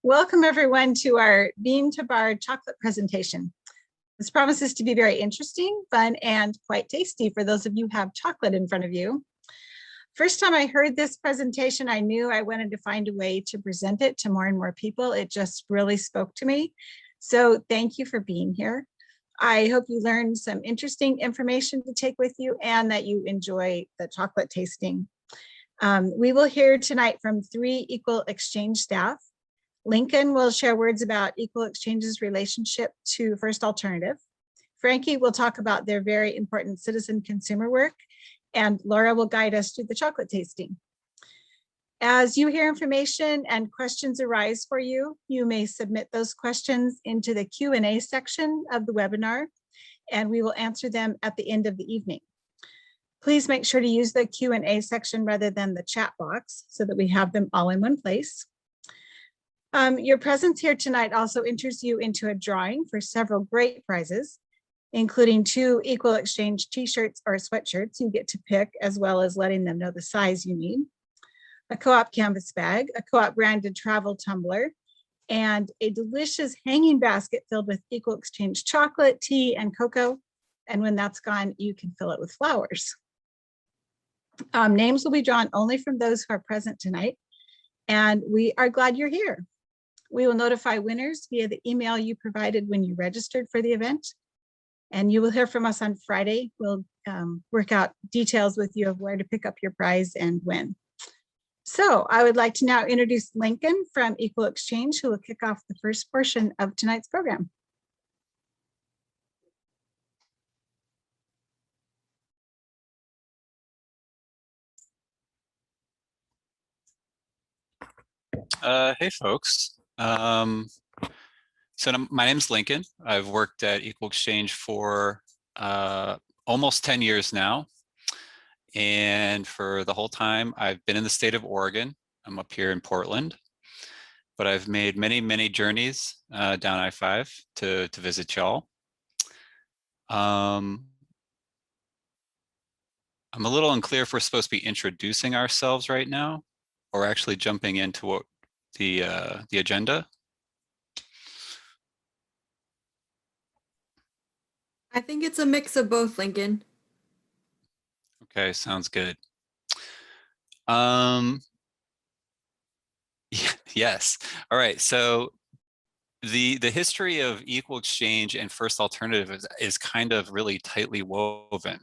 Welcome everyone to our bean to bar chocolate presentation. This promises to be very interesting, fun, and quite tasty for those of you who have chocolate in front of you. First time I heard this presentation, I knew I wanted to find a way to present it to more and more people. It just really spoke to me. So thank you for being here. I hope you learned some interesting information to take with you and that you enjoy the chocolate tasting. We will hear tonight from 3 Equal Exchange staff. Lincoln will share words about Equal Exchange's relationship to First Alternative. Frankie will talk about their very important citizen consumer work, and Laura will guide us through the chocolate tasting. As you hear information and questions arise for you, you may submit those questions into the Q&A section of the webinar, and we will answer them at the end of the evening. Please make sure to use the Q&A section rather than the chat box so that we have them all in one place. Your presence here tonight also enters you into a drawing for several great prizes, including 2 Equal Exchange t-shirts or sweatshirts you get to pick, as well as letting them know the size you need, a co-op canvas bag, a co-op branded travel tumbler, and a delicious hanging basket filled with Equal Exchange chocolate, tea, and cocoa. And when that's gone, you can fill it with flowers. Names will be drawn only from those who are present tonight, and we are glad you're here. We will notify winners via the email you provided when you registered for the event, and you will hear from us on Friday. We'll work out details with you of where to pick up your prize and when. So I would like to now introduce Lincoln from Equal Exchange, who will kick off the first portion of tonight's program. Hey folks. So my name's Lincoln. I've worked at Equal Exchange for almost 10 years now. And for the whole time, I've been in the state of Oregon. I'm up here in Portland, but I've made many, many journeys down I-5 to visit y'all. I'm a little unclear if we're supposed to be introducing ourselves right now or actually jumping into what the agenda. I think it's a mix of both, Lincoln. Okay, sounds good. Yes. All right. So the history of Equal Exchange and First Alternative is kind of really tightly woven.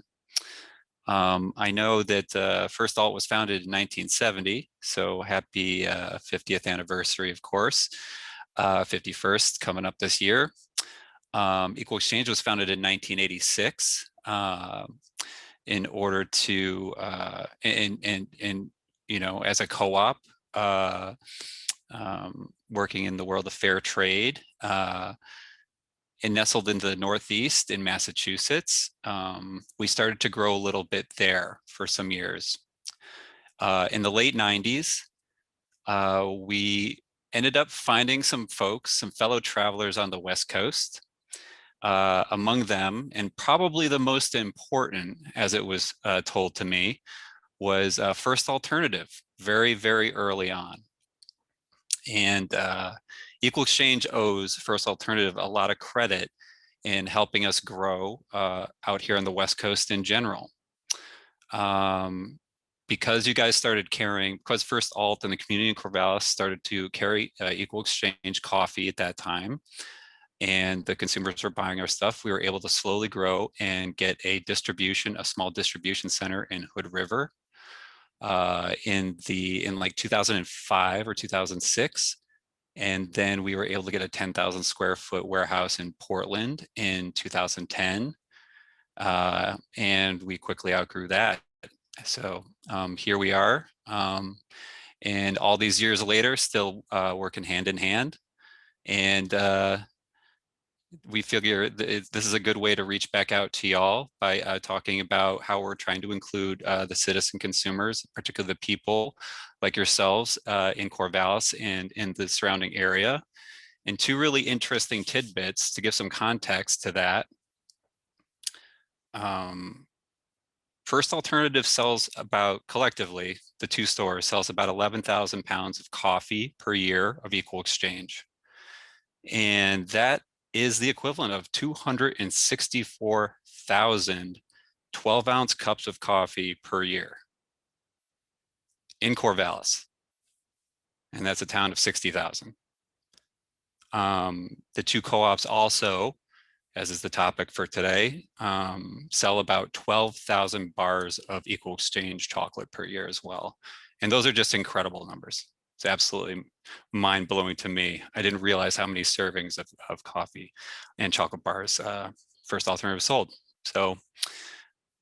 I know that First Alt was founded in 1970, so happy 50th anniversary, of course. 51st coming up this year. Equal Exchange was founded in 1986 in order to, you know, as a co-op, working in the world of fair trade, and nestled into the Northeast in Massachusetts. We started to grow a little bit there for some years. In the late 90s, we ended up finding some folks, some fellow travelers on the West Coast. Among them, and probably the most important, as it was told to me, was First Alternative, very, very early on. And Equal Exchange owes First Alternative a lot of credit in helping us grow out here on the West Coast in general. Because you guys started carrying, because First Alt and the community in Corvallis started to carry Equal Exchange coffee at that time, and the consumers were buying our stuff, we were able to slowly grow and get a small distribution center in Hood River in like 2005 or 2006. And then we were able to get a 10,000 square foot warehouse in Portland in 2010. And we quickly outgrew that. So here we are. And all these years later, still working hand in hand. And we figure this is a good way to reach back out to y'all by talking about how we're trying to include the citizen consumers, particularly the people like yourselves in Corvallis and in the surrounding area. And 2 really interesting tidbits to give some context to that. First Alternative sells about, collectively, the two stores sells about 11,000 pounds of coffee per year of equal exchange. And that is the equivalent of 264,000 12-ounce cups of coffee per year in Corvallis. And that's a town of 60,000. The two co-ops also, as is the topic for today, sell about 12,000 bars of equal exchange chocolate per year as well. And those are just incredible numbers. It's absolutely mind-blowing to me. I didn't realize how many servings of coffee and chocolate bars First Alternative sold. So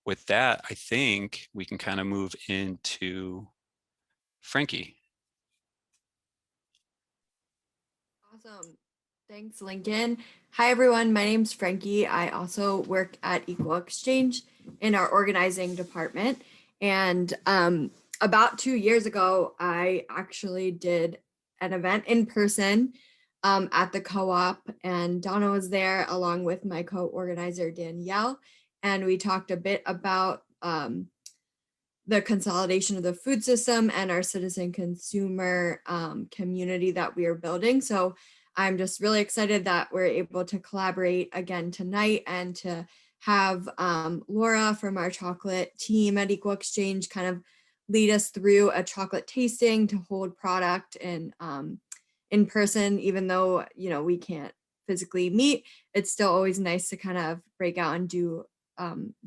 with that, I think we can kind of move into Frankie. Awesome. Thanks, Lincoln. Hi, everyone. My name's Frankie. I also work at Equal Exchange in our organizing department. And about 2 years ago, I actually did an event in person at the co-op, and Donna was there along with my co-organizer, Danielle. And we talked a bit about the consolidation of the food system and our citizen consumer community that we are building. So I'm just really excited that we're able to collaborate again tonight and to have Laura from our chocolate team at Equal Exchange kind of lead us through a chocolate tasting to hold product and in person, even though, you know, we can't physically meet. It's still always nice to kind of break out and do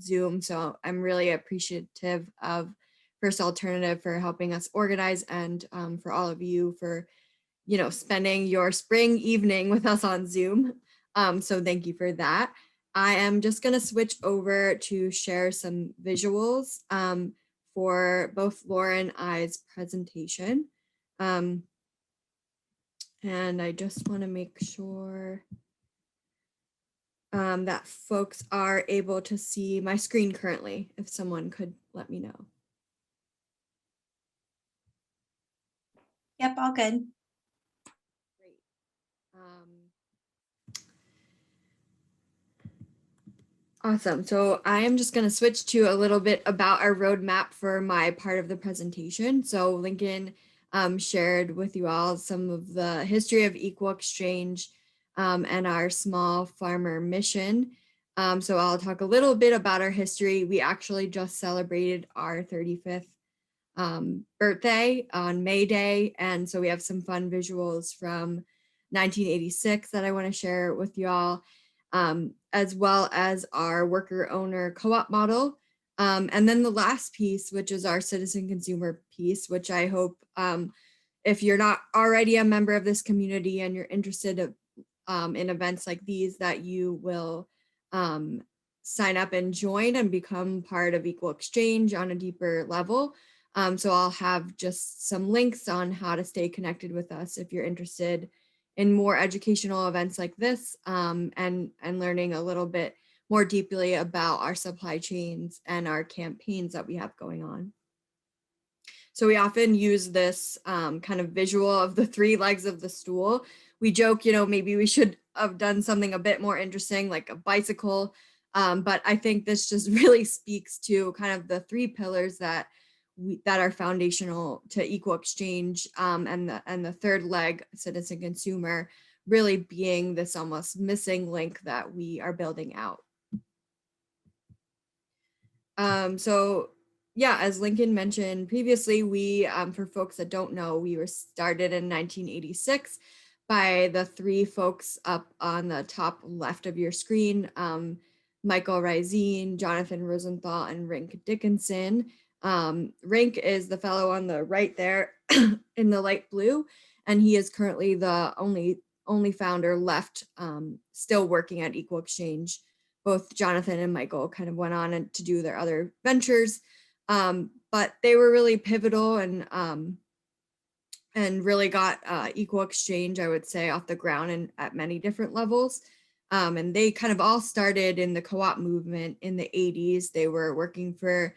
Zoom. So I'm really appreciative of First Alternative for helping us organize, and for all of you for, you know, spending your spring evening with us on Zoom. So thank you for that. I am just going to switch over to share some visuals for both Laura and I's presentation. And I just want to make sure that folks are able to see my screen currently, if someone could let me know. Yep, all good. Great. Awesome. So I am just going to switch to a little bit about our roadmap for my part of the presentation. So Lincoln shared with you all some of the history of Equal Exchange and our small farmer mission. So I'll talk a little bit about our history. We actually just celebrated our 35th birthday on May Day. And so we have some fun visuals from 1986 that I want to share with you all, as well as our worker owner co-op model. And then the last piece, which is our citizen consumer piece, which I hope if you're not already a member of this community and you're interested in events like these, that you will sign up and join and become part of Equal Exchange on a deeper level. So I'll have just some links on how to stay connected with us if you're interested in more educational events like this, and learning a little bit more deeply about our supply chains and our campaigns that we have going on. So we often use this kind of visual of the 3 legs of the stool. We joke, you know, maybe we should have done something a bit more interesting, like a bicycle. But I think this just really speaks to kind of the 3 pillars that are foundational to Equal Exchange, and the third leg, citizen consumer, really being this almost missing link that we are building out. So yeah, as Lincoln mentioned previously, we, for folks that don't know, we were started in 1986 by the 3 folks up on the top left of your screen, Michael Riseen, Jonathan Rosenthal, and Rink Dickinson. Rink is the fellow on the right there in the light blue, and he is currently the only founder left still working at Equal Exchange. Both Jonathan and Michael kind of went on to do their other ventures, but they were really pivotal and really got Equal Exchange, I would say, off the ground and at many different levels. And they kind of all started in the co-op movement in the 80s. They were working for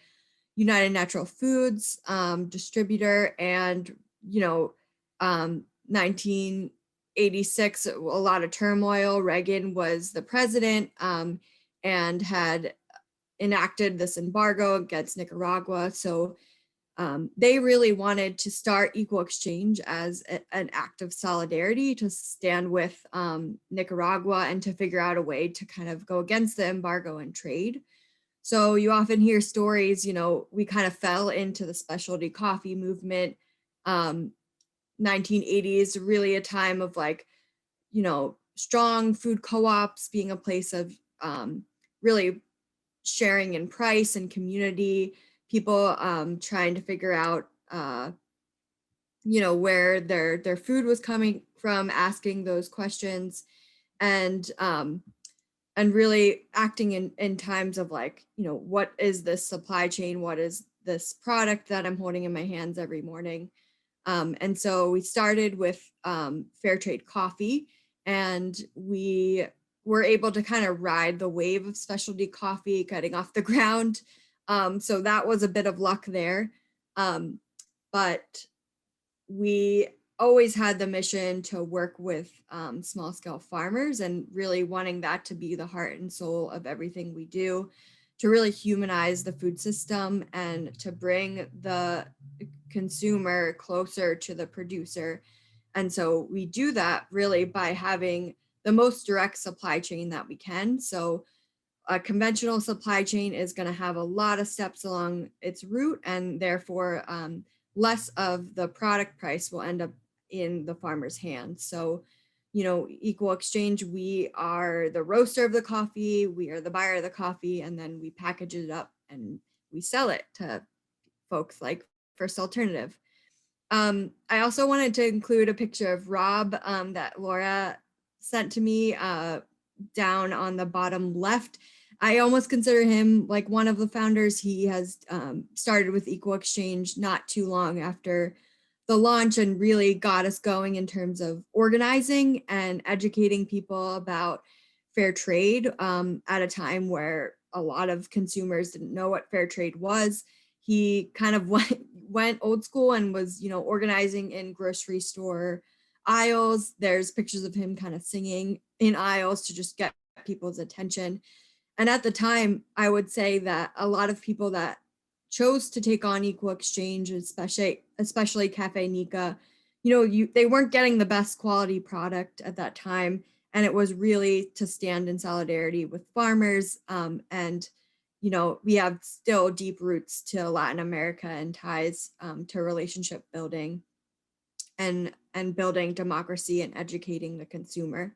United Natural Foods distributor, and 1986, a lot of turmoil. Reagan was the president and had enacted this embargo against Nicaragua. So they really wanted to start equal exchange as an act of solidarity to stand with Nicaragua and to figure out a way to kind of go against the embargo and trade. So you often hear stories, we kind of fell into the specialty coffee movement. 1980s, really a time of like, strong food co-ops being a place of really sharing in price and community, people trying to figure out, where their food was coming from, asking those questions, and really acting in times of like, what is this supply chain? What is this product that I'm holding in my hands every morning? And so we started with fair trade coffee, and we were able to kind of ride the wave of specialty coffee getting off the ground. So that was a bit of luck there. But we always had the mission to work with small scale farmers, and really wanting that to be the heart and soul of everything we do, to really humanize the food system and to bring the consumer closer to the producer. And so we do that really by having the most direct supply chain that we can. So a conventional supply chain is going to have a lot of steps along its route, and therefore less of the product price will end up in the farmer's hands. So, equal exchange, we are the roaster of the coffee, we are the buyer of the coffee, and then we package it up and we sell it to folks like First Alternative. I also wanted to include a picture of Rob that Laura sent to me down on the bottom left. I almost consider him like one of the founders. He has started with Equal Exchange not too long after the launch, and really got us going in terms of organizing and educating people about fair trade at a time where a lot of consumers didn't know what fair trade was. He kind of went old school and was, organizing in grocery store aisles. There's pictures of him kind of singing in aisles to just get people's attention. And at the time, I would say that a lot of people that chose to take on Equal Exchange, especially Cafe Nika, they weren't getting the best quality product at that time. And it was really to stand in solidarity with farmers. And we have still deep roots to Latin America and ties to relationship building and building democracy and educating the consumer.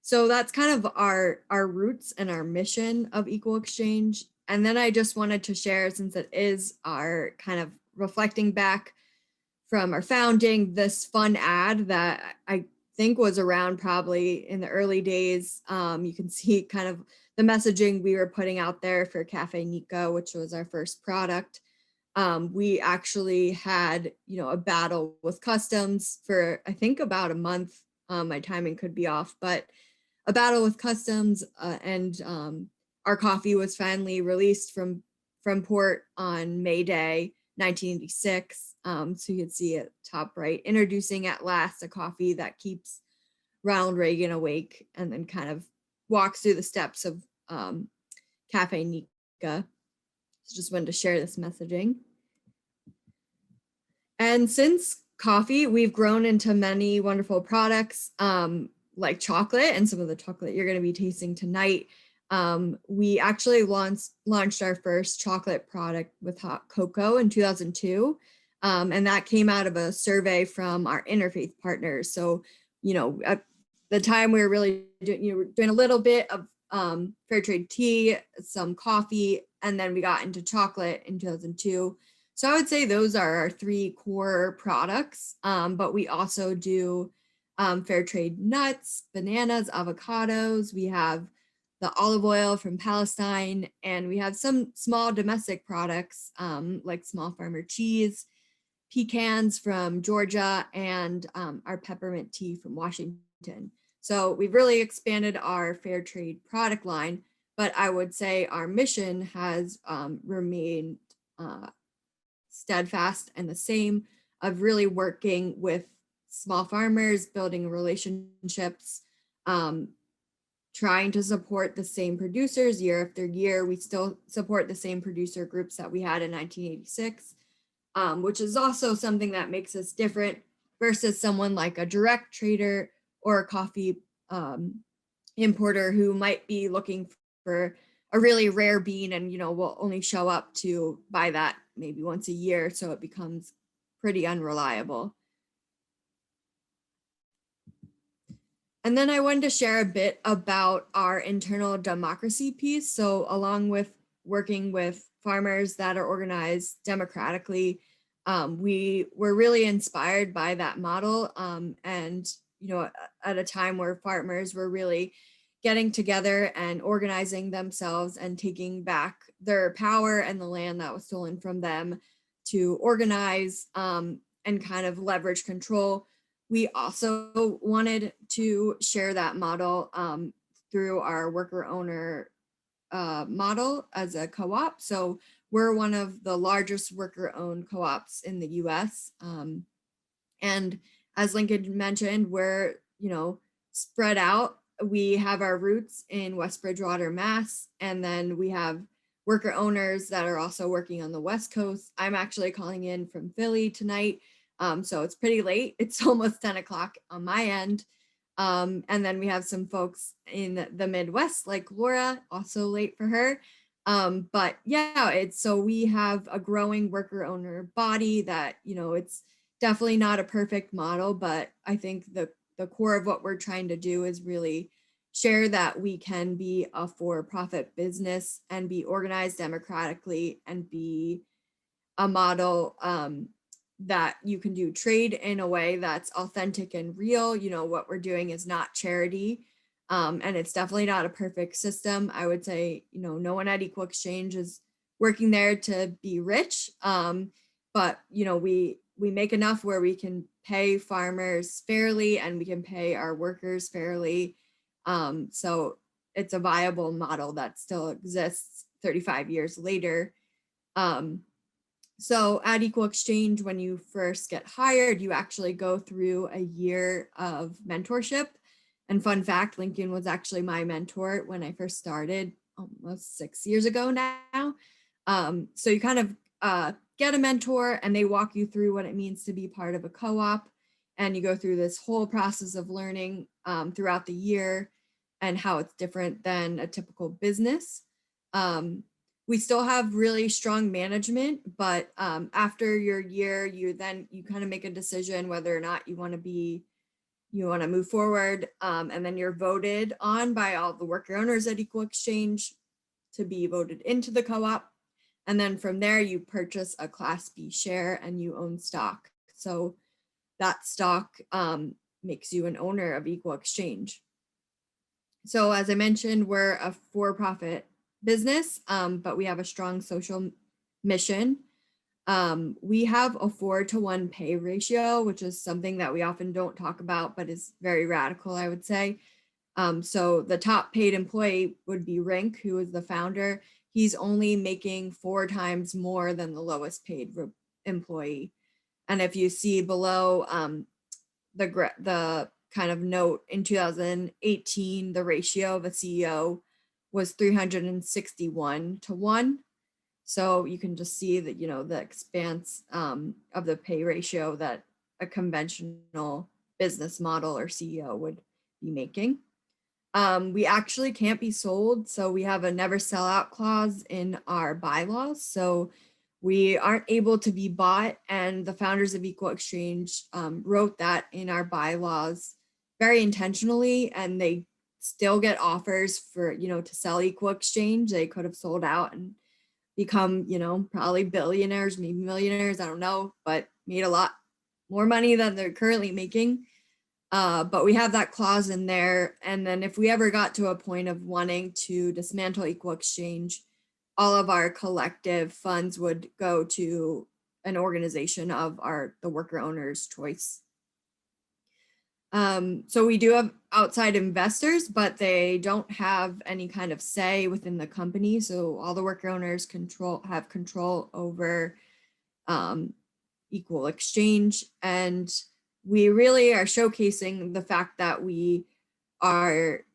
So that's kind of our roots and our mission of Equal Exchange. And then I just wanted to share, since it is our kind of reflecting back from our founding, this fun ad that I think was around probably in the early days. You can see kind of the messaging we were putting out there for Cafe Nika, which was our first product. We actually had, a battle with customs for, I think, about a month. My timing could be off, but a battle with customs, and our coffee was finally released from port on May Day, 1986. So you can see at top right, introducing at last a coffee that keeps Ronald Reagan awake, and then kind of walks through the steps of Cafe Nika. So just wanted to share this messaging. And since coffee, we've grown into many wonderful products like chocolate, and some of the chocolate you're going to be tasting tonight. We actually launched our first chocolate product with hot cocoa in 2002. And that came out of a survey from our interfaith partners. So, at the time we were really doing a little bit of fair trade tea, some coffee, and then we got into chocolate in 2002. So I would say those are our three core products, but we also do fair trade nuts, bananas, avocados. We have the olive oil from Palestine, and we have some small domestic products like small farmer cheese, pecans from Georgia, and our peppermint tea from Washington. So we've really expanded our fair trade product line, but I would say our mission has remained steadfast and the same, of really working with small farmers, building relationships, trying to support the same producers year after year. We still support the same producer groups that we had in 1986, which is also something that makes us different versus someone like a direct trader or a coffee importer who might be looking for a really rare bean and, will only show up to buy that maybe once a year. So it becomes pretty unreliable. And then I wanted to share a bit about our internal democracy piece. So along with working with farmers that are organized democratically, we were really inspired by that model. And, at a time where farmers were really getting together and organizing themselves and taking back their power and the land that was stolen from them to organize and kind of leverage control. We also wanted to share that model through our worker owner model as a co-op. So we're one of the largest worker owned co-ops in the US. And as Lincoln mentioned, we're, spread out. We have our roots in West Bridgewater, Mass. And then we have worker owners that are also working on the West Coast. I'm actually calling in from Philly tonight. So it's pretty late. It's almost 10 o'clock on my end. And then we have some folks in the Midwest, like Laura, also late for her. But yeah, so we have a growing worker owner body that, it's definitely not a perfect model, but I think the core of what we're trying to do is really share that we can be a for-profit business and be organized democratically and be a model that you can do trade in a way that's authentic and real. What we're doing is not charity. And it's definitely not a perfect system. I would say, no one at Equal Exchange is working there to be rich. But, we make enough where we can pay farmers fairly and we can pay our workers fairly. So it's a viable model that still exists 35 years later. So at Equal Exchange, when you first get hired, you actually go through a year of mentorship. And fun fact, Lincoln was actually my mentor when I first started almost 6 years ago now. So you kind of get a mentor and they walk you through what it means to be part of a co-op. And you go through this whole process of learning throughout the year and how it's different than a typical business. We still have really strong management, but after your year, you kind of make a decision whether or not you want to move forward. And then you're voted on by all the worker owners at Equal Exchange to be voted into the co-op. And then from there, you purchase a Class B share and you own stock. So that stock makes you an owner of Equal Exchange. So as I mentioned, we're a for-profit business, but we have a strong social mission. We have a 4-to-1 pay ratio, which is something that we often don't talk about, but is very radical, I would say. So the top paid employee would be Rink, who is the founder. He's only making 4 times more than the lowest paid employee. And if you see below the kind of note in 2018, the ratio of a CEO was 361-to-1. So you can just see that, the expanse of the pay ratio that a conventional business model or CEO would be making. We actually can't be sold. So we have a never sell out clause in our bylaws. So we aren't able to be bought. And the founders of Equal Exchange wrote that in our bylaws very intentionally, and they still get offers for, to sell Equal Exchange. They could have sold out and become, probably billionaires, maybe millionaires, I don't know, but made a lot more money than they're currently making. But we have that clause in there. And then if we ever got to a point of wanting to dismantle Equal Exchange, all of our collective funds would go to an organization of the worker owners' choice. So we do have outside investors, but they don't have any kind of say within the company. So all the worker owners have control over Equal Exchange. And we really are showcasing the fact that we are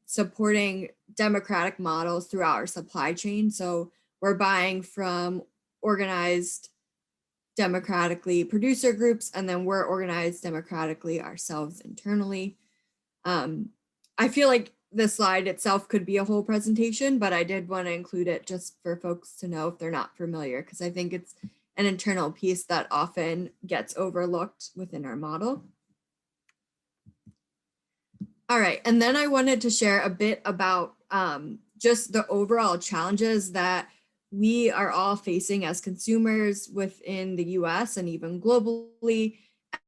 supporting democratic models throughout our supply chain. So we're buying from organized democratically producer groups, and then we're organized democratically ourselves internally. I feel like this slide itself could be a whole presentation, but I did want to include it just for folks to know if they're not familiar, because I think it's an internal piece that often gets overlooked within our model. All right, and then I wanted to share a bit about just the overall challenges that we are all facing as consumers within the US and even globally,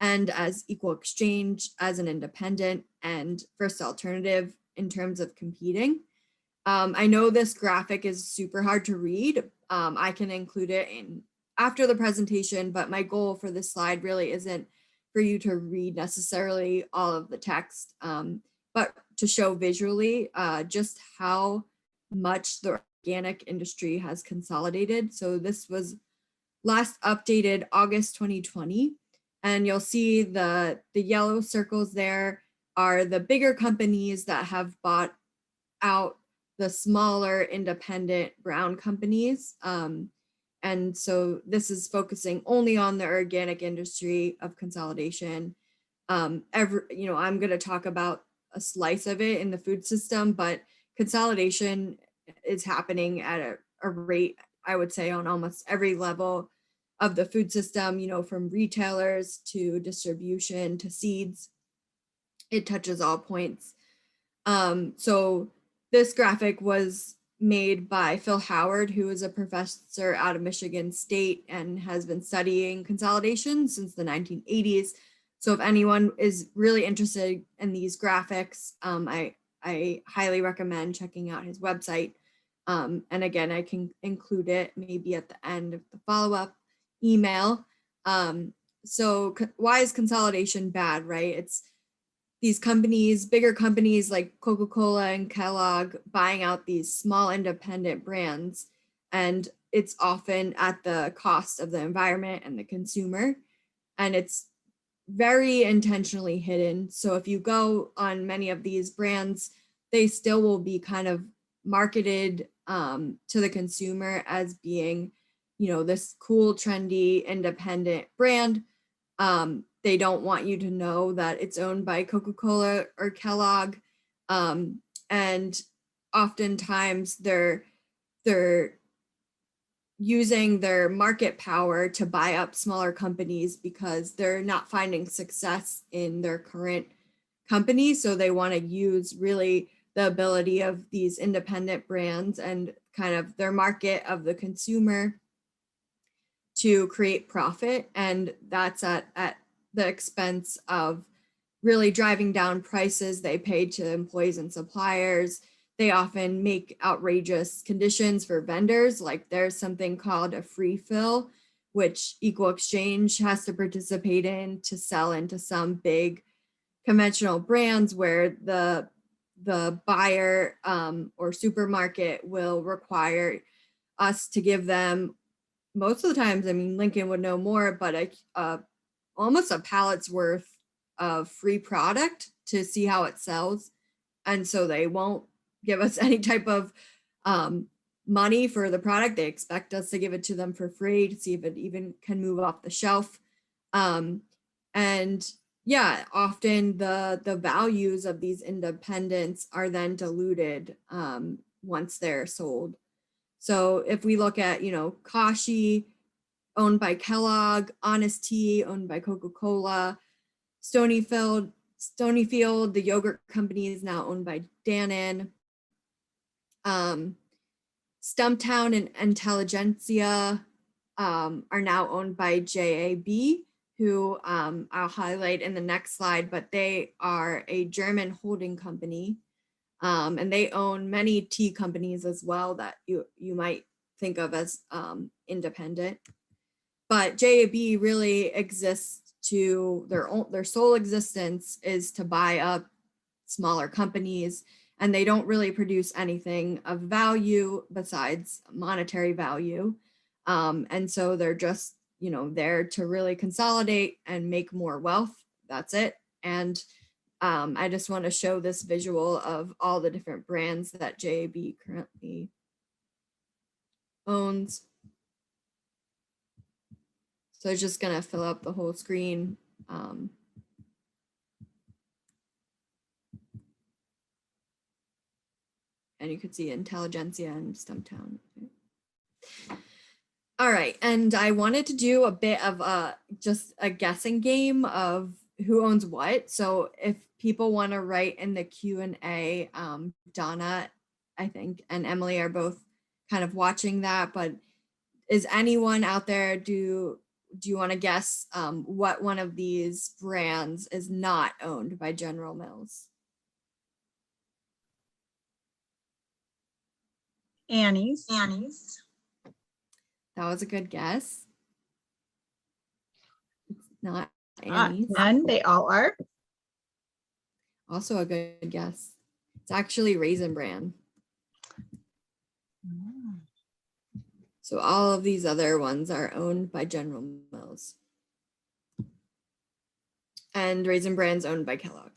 and as equal exchange, as an independent and first alternative in terms of competing. I know this graphic is super hard to read. I can include it in after the presentation, but my goal for this slide really isn't for you to read necessarily all of the text, but to show visually just how much the organic industry has consolidated. So this was last updated August 2020, and you'll see the yellow circles there are the bigger companies that have bought out the smaller independent brown companies. And so this is focusing only on the organic industry of consolidation. I'm going to talk about a slice of it in the food system, but consolidation is happening at a rate, I would say, on almost every level of the food system, from retailers to distribution to seeds. It touches all points. So this graphic was made by Phil Howard, who is a professor out of Michigan State and has been studying consolidation since the 1980s. So if anyone is really interested in these graphics, I highly recommend checking out his website. And again, I can include it maybe at the end of the follow-up email. So why is consolidation bad, right? It's these companies, bigger companies like Coca-Cola and Kellogg buying out these small independent brands, and it's often at the cost of the environment and the consumer, and it's very intentionally hidden. So if you go on many of these brands, they still will be kind of marketed to the consumer as being, this cool, trendy, independent brand. They don't want you to know that it's owned by Coca-Cola or Kellogg. And oftentimes they're using their market power to buy up smaller companies because they're not finding success in their current company. So they want to use really the ability of these independent brands and kind of their market of the consumer to create profit. And that's at the expense of really driving down prices they pay to employees and suppliers. They often make outrageous conditions for vendors, like there's something called a free fill, which Equal Exchange has to participate in to sell into some big conventional brands where the buyer or supermarket will require us to give them, most of the times, I mean, Lincoln would know more, but almost a pallet's worth of free product to see how it sells. And so they won't give us any type of money for the product. They expect us to give it to them for free to see if it even can move off the shelf. And yeah, often the values of these independents are then diluted once they're sold. So if we look at, Kashi, owned by Kellogg, Honest Tea, owned by Coca-Cola, Stonyfield, the yogurt company, is now owned by Dannon. Stumptown and Intelligentsia are now owned by JAB, who I'll highlight in the next slide, but they are a German holding company. And they own many tea companies as well that you might think of as independent. But JAB really exists to their sole existence is to buy up smaller companies, and they don't really produce anything of value besides monetary value. And so they're just, there to really consolidate and make more wealth. That's it. And I just want to show this visual of all the different brands that JAB currently owns. So it's just gonna fill up the whole screen. And you could see Intelligentsia and Stumptown. All right, and I wanted to do a bit of just a guessing game of who owns what. So if people want to write in the Q&A, Donna, I think, and Emily are both kind of watching that, but is anyone out there, do you want to guess what one of these brands is not owned by General Mills? Annie's. That was a good guess. It's not Annie's. None, they all are. Also a good guess. It's actually Raisin Bran. So all of these other ones are owned by General Mills. And Raisin Bran's owned by Kellogg.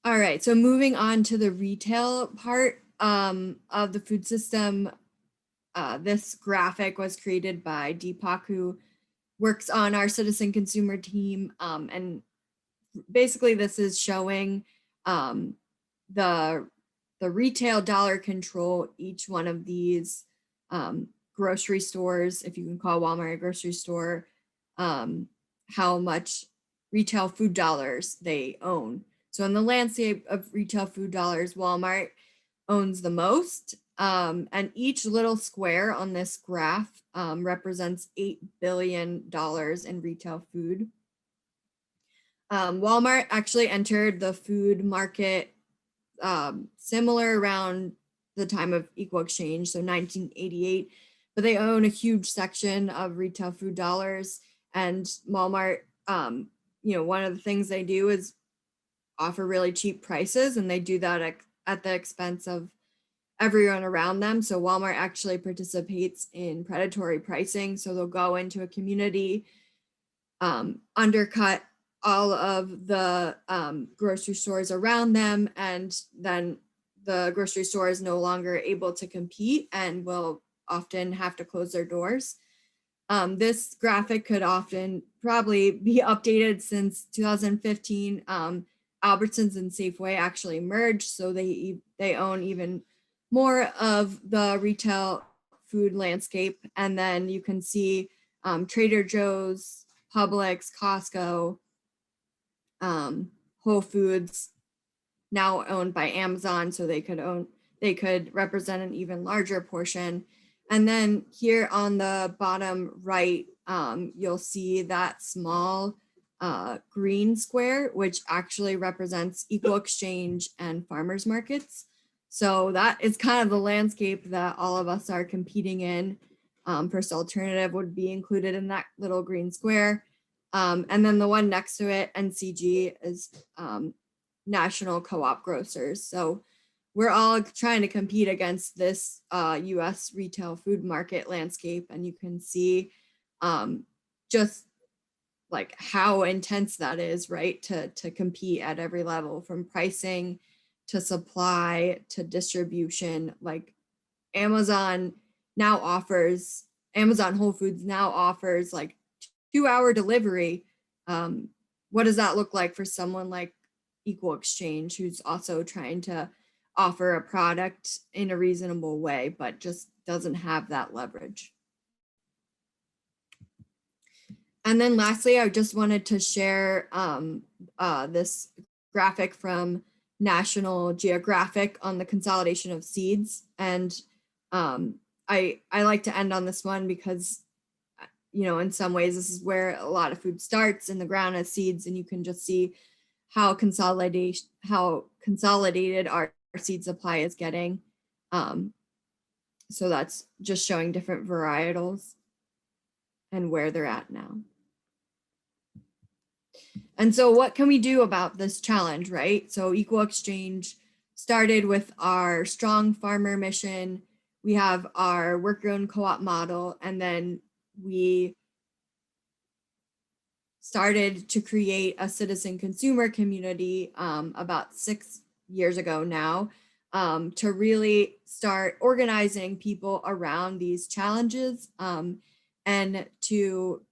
All right, so moving on to the retail part of the food system. This graphic was created by Deepak, who works on our citizen consumer team. And basically this is showing the retail dollar control each one of these grocery stores, if you can call Walmart a grocery store, how much retail food dollars they own. So in the landscape of retail food dollars, Walmart owns the most, and each little square on this graph represents $8 billion in retail food. Walmart actually entered the food market similar around the time of equal exchange, so 1988, but they own a huge section of retail food dollars. And Walmart, one of the things they do is offer really cheap prices, and they do that at the expense of everyone around them. So Walmart actually participates in predatory pricing. So they'll go into a community, undercut all of the grocery stores around them, and then the grocery store is no longer able to compete and will often have to close their doors. This graphic could often probably be updated since 2015. Albertsons and Safeway actually merged, so they own even more of the retail food landscape. And then you can see Trader Joe's, Publix, Costco, Whole Foods, now owned by Amazon, so they could represent an even larger portion. And then here on the bottom right, you'll see that small green square, which actually represents equal exchange and farmers markets. So that is kind of the landscape that all of us are competing in. First Alternative would be included in that little green square. And then the one next to it, NCG, is National Co-op Grocers. So we're all trying to compete against this US retail food market landscape. And you can see just like how intense that is, right? To compete at every level, from pricing to supply to distribution. Like Amazon Whole Foods now offers like 2-hour delivery. What does that look like for someone like Equal Exchange, who's also trying to offer a product in a reasonable way, but just doesn't have that leverage? And then lastly, I just wanted to share this graphic from National Geographic on the consolidation of seeds. And I like to end on this one because, in some ways, this is where a lot of food starts, in the ground as seeds, and you can just see how consolidated our seed supply is getting. So that's just showing different varietals and where they're at now. And so what can we do about this challenge, right? So Equal Exchange started with our strong farmer mission. We have our worker-owned co-op model, and then we started to create a citizen consumer community about 6 years ago now, to really start organizing people around these challenges, and to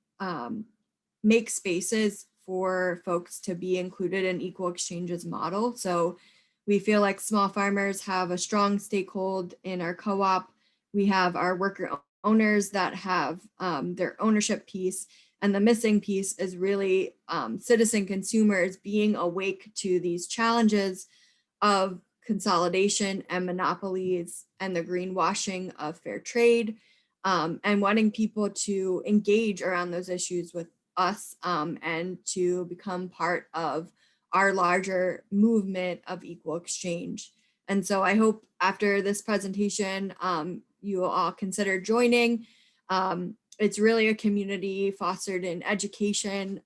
make spaces for folks to be included in equal exchanges model. So we feel like small farmers have a strong stakehold in our co-op. We have our worker owners that have their ownership piece, and the missing piece is really citizen consumers being awake to these challenges of consolidation and monopolies and the greenwashing of fair trade, and wanting people to engage around those issues with us, and to become part of our larger movement of equal exchange. And so I hope after this presentation, you will all consider joining. It's really a community fostered in education,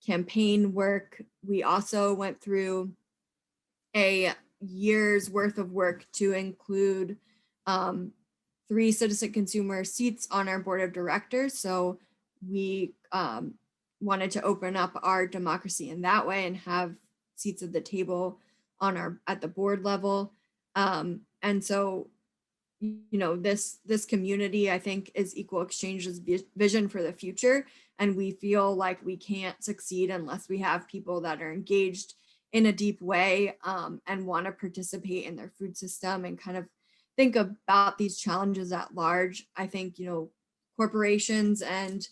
campaign work. We also went through a year's worth of work to include 3 citizen consumer seats on our board of directors. So we wanted to open up our democracy in that way and have seats at the table on at the board level. And so, you know, this community, I think, is Equal Exchange's vision for the future. And we feel like we can't succeed unless we have people that are engaged in a deep way, and want to participate in their food system and kind of think about these challenges at large. I think, you know, corporations and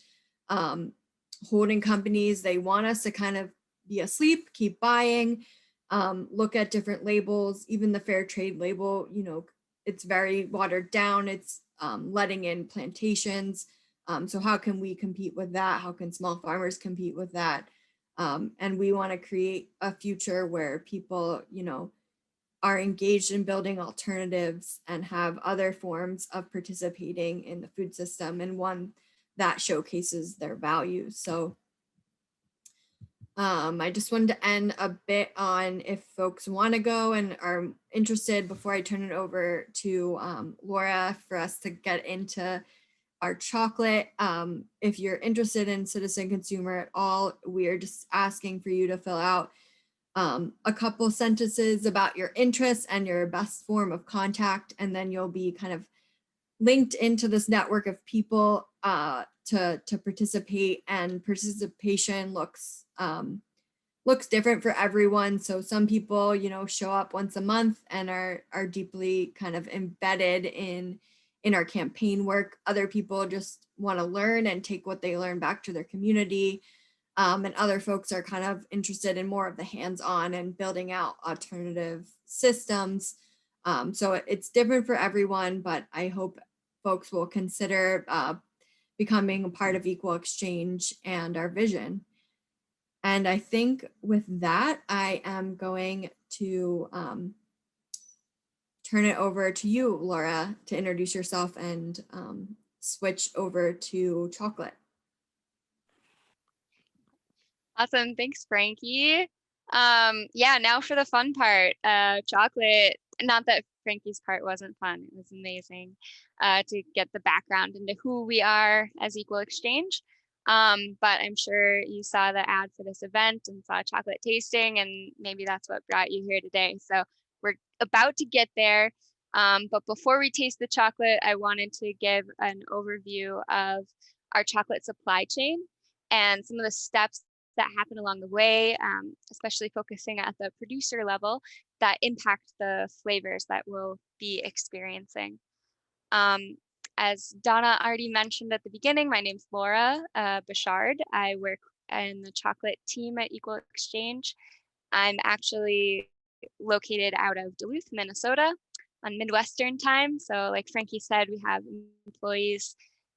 holding companies, they want us to kind of be asleep, keep buying, look at different labels. Even the fair trade label, you know, it's very watered down. It's letting in plantations. So how can we compete with that? How can small farmers compete with that? And we want to create a future where people, you know, are engaged in building alternatives and have other forms of participating in the food system, and one that showcases their values. So I just wanted to end a bit on if folks want to go and are interested before I turn it over to Laura for us to get into our chocolate. If you're interested in citizen consumer at all, we're just asking for you to fill out a couple sentences about your interests and your best form of contact, and then you'll be kind of linked into this network of people to participate. And participation looks different for everyone. So some people, you know, show up once a month and are deeply kind of embedded in our campaign work. Other people just want to learn and take what they learn back to their community. And other folks are kind of interested in more of the hands-on and building out alternative systems. So it's different for everyone, but I hope folks will consider becoming a part of Equal Exchange and our vision. And I think with that, I am going to turn it over to you, Laura, to introduce yourself and switch over to chocolate. Awesome. Thanks, Frankie. Yeah, now for the fun part, chocolate. Not that Frankie's part wasn't fun. It was amazing to get the background into who we are as Equal Exchange. But I'm sure you saw the ad for this event and saw chocolate tasting, and maybe that's what brought you here today. So we're about to get there. But before we taste the chocolate, I wanted to give an overview of our chocolate supply chain and some of the steps that happen along the way, especially focusing at the producer level, that impact the flavors that we'll be experiencing. As Donna already mentioned at the beginning, my name's Laura Bouchard. I work in the chocolate team at Equal Exchange. I'm actually located out of Duluth, Minnesota on Midwestern time. So like Frankie said, we have employees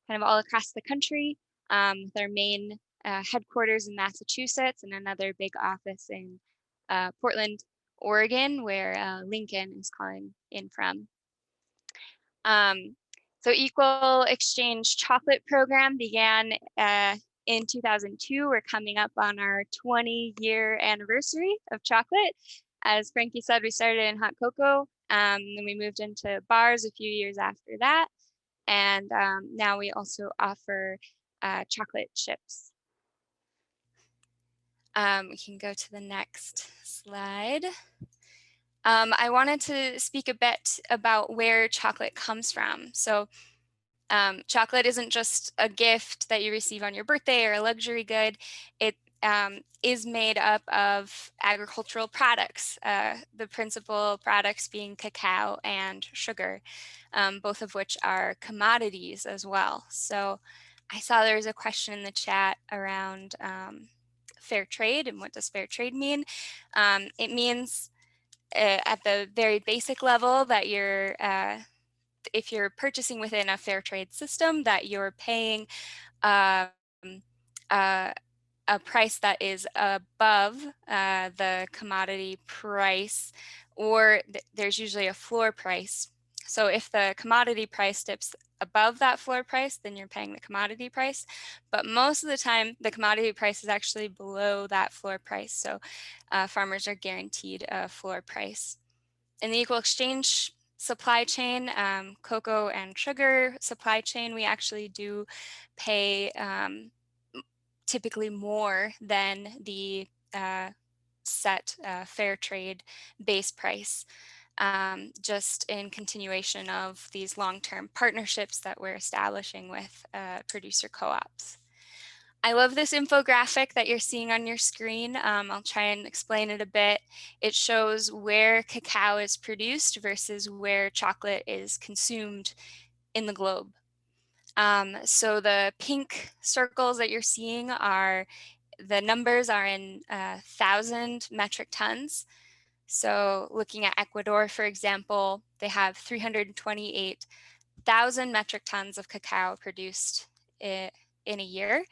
kind of all across the country. Their main headquarters in Massachusetts and another big office in Portland, Oregon, where Lincoln is calling in from. So Equal Exchange Chocolate Program began in 2002. We're coming up on our 20-year anniversary of chocolate. As Frankie said, we started in hot cocoa, then we moved into bars a few years after that. And now we also offer chocolate chips. We can go to the next slide. I wanted to speak a bit about where chocolate comes from. So chocolate isn't just a gift that you receive on your birthday or a luxury good. It is made up of agricultural products, the principal products being cacao and sugar, both of which are commodities as well. So I saw there was a question in the chat around fair trade and what does fair trade mean? It means at the very basic level that if you're purchasing within a fair trade system, that you're paying um, uh, a price that is above the commodity price, or there's usually a floor price. So if the commodity price dips above that floor price, then you're paying the commodity price. But most of the time, the commodity price is actually below that floor price. So farmers are guaranteed a floor price. In the equal exchange supply chain, cocoa and sugar supply chain, we actually do pay typically more than the set fair trade base price, just in continuation of these long-term partnerships that we're establishing with producer co-ops. I love this infographic that you're seeing on your screen. I'll try and explain it a bit. It shows where cacao is produced versus where chocolate is consumed in the globe. So the pink circles that you're seeing are, the numbers are in 1,000 metric tons. So looking at Ecuador, for example, they have 328,000 metric tons of cacao produced in a year.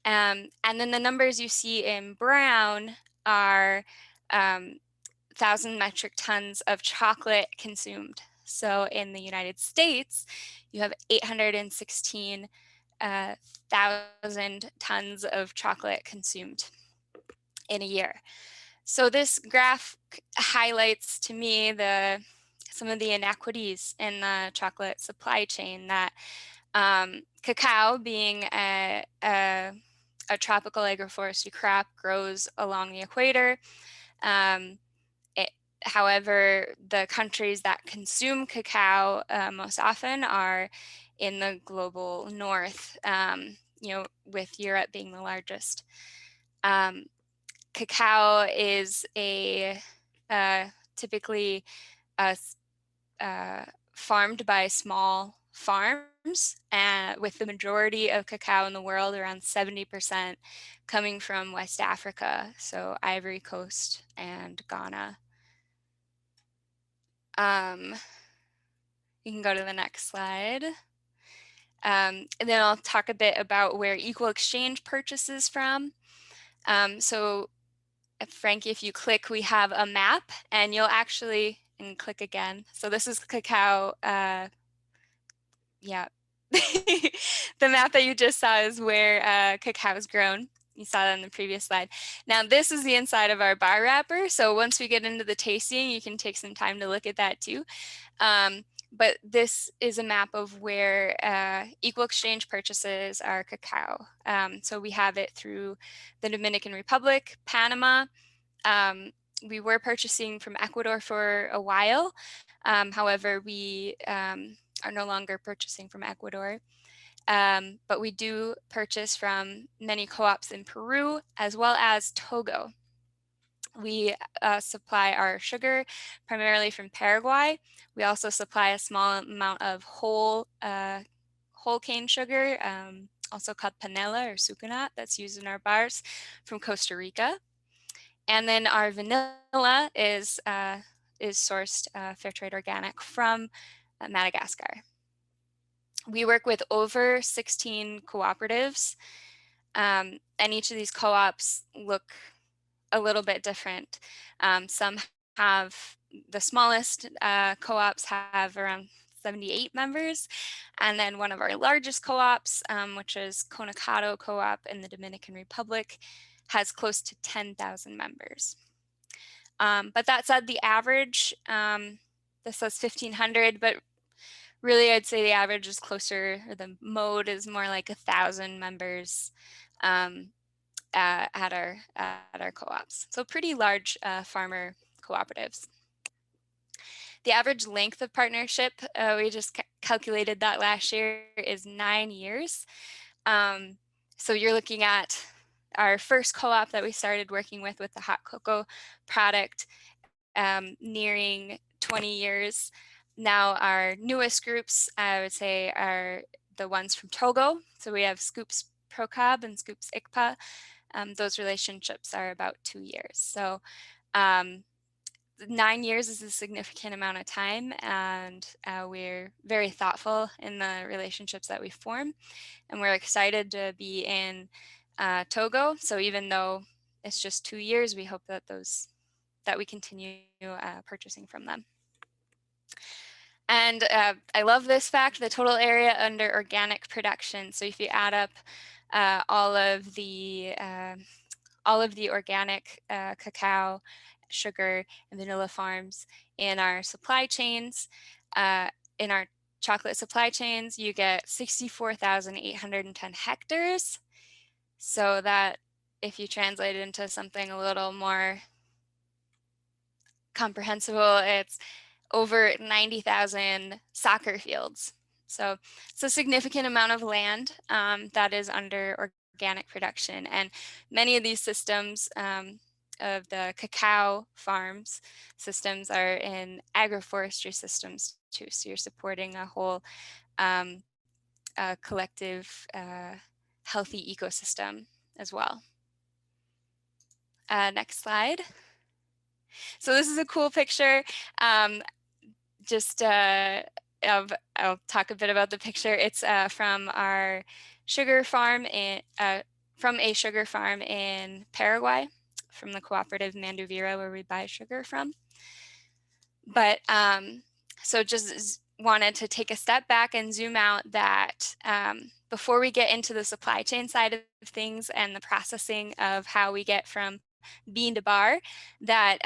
And then the numbers you see in brown are 1,000 metric tons of chocolate consumed. So in the United States, you have 816,000 tons of chocolate consumed in a year. So this graph highlights to me some of the inequities in the chocolate supply chain, that cacao, being a tropical agroforestry crop, grows along the equator. However, the countries that consume cacao most often are in the global north, with Europe being the largest. Cacao is typically farmed by small farms, with the majority of cacao in the world, around 70%, coming from West Africa, so Ivory Coast and Ghana. You can go to the next slide. And then I'll talk a bit about where equal exchange purchases from. So Frankie, if you click, we have a map, and you'll actually, and click again. So this is cacao. Yeah. The map that you just saw is where cacao is grown. You saw that on the previous slide. Now this is the inside of our bar wrapper. So once we get into the tasting, you can take some time to look at that too. But this is a map of where equal exchange purchases are cacao. So we have it through the Dominican Republic, Panama. We were purchasing from Ecuador for a while. However, we are no longer purchasing from Ecuador. But we do purchase from many co-ops in Peru, as well as Togo. We supply our sugar primarily from Paraguay. We also supply a small amount of whole cane sugar, also called panela or sucanat, that's used in our bars, from Costa Rica. And then our vanilla is sourced fair trade organic from Madagascar. We work with over 16 cooperatives, and each of these co-ops look a little bit different. Some have, the smallest co-ops have around 78 members. And then one of our largest co-ops, which is Conacado Co-op in the Dominican Republic, has close to 10,000 members. But that said, the average, this says 1,500, but really I'd say the average is closer, or the mode is more like 1,000 members at our co-ops. So pretty large farmer cooperatives. The average length of partnership, we just calculated that last year, is 9 years. So you're looking at our first co-op that we started working with the hot cocoa product, nearing 20 years. Now our newest groups, I would say, are the ones from Togo. So we have Scoops Procab and Scoops ICPA. Those relationships are about 2 years. So 9 years is a significant amount of time, and we're very thoughtful in the relationships that we form, and we're excited to be in Togo. So even though it's just 2 years, we hope that we continue purchasing from them. And I love this fact: the total area under organic production. So if you add up all of the organic cacao, sugar, and vanilla farms in our supply chains, in our chocolate supply chains, you get 64,810 hectares. So that, if you translate it into something a little more comprehensible, it's over 90,000 soccer fields. So it's a significant amount of land that is under organic production. And many of these systems of the cacao farms systems are in agroforestry systems too. So you're supporting a whole collective healthy ecosystem as well. Next slide. So this is a cool picture. I'll talk a bit about the picture. It's from our sugar farm from a sugar farm in Paraguay, from the cooperative Manduvira, where we buy sugar from. But so just wanted to take a step back and zoom out that before we get into the supply chain side of things and the processing of how we get from bean to bar, that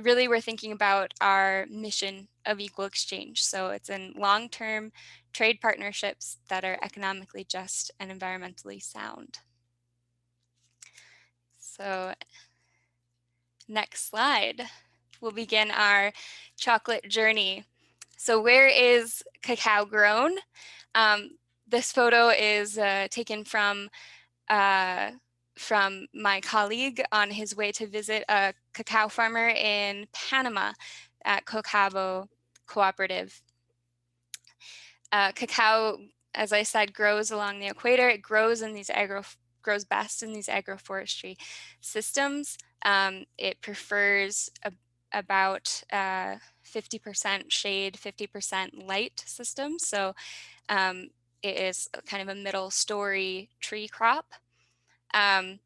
really we're thinking about our mission of equal exchange. So it's in long-term trade partnerships that are economically just and environmentally sound. So next slide, we'll begin our chocolate journey. So where is cacao grown? This photo is taken from my colleague on his way to visit a cacao farmer in Panama at Cacao Cooperative. Cacao, as I said, grows along the equator. It grows in these grows best in these agroforestry systems. It prefers about 50% shade, 50% light systems. So it is kind of a middle story tree crop. And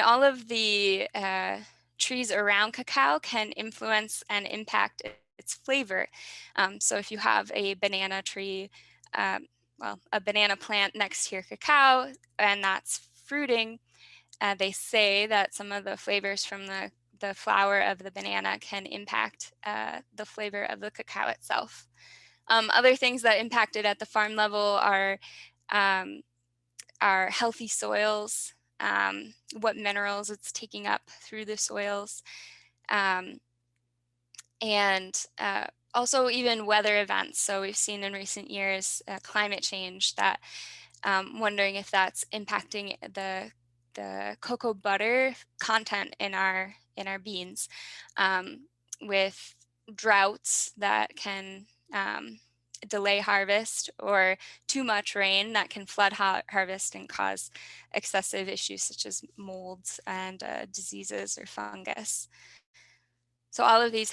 all of the trees around cacao can influence and impact its flavor. So if you have a banana tree, well, a banana plant next to your cacao, and that's fruiting, they say that some of the flavors from the flower of the banana can impact the flavor of the cacao itself. Other things that impact it at the farm level are healthy soils, what minerals it's taking up through the soils, and also even weather events. So we've seen in recent years climate change, that wondering if that's impacting the cocoa butter content in our beans, with droughts that can delay harvest, or too much rain that can flood harvest and cause excessive issues such as molds and diseases or fungus. So all of these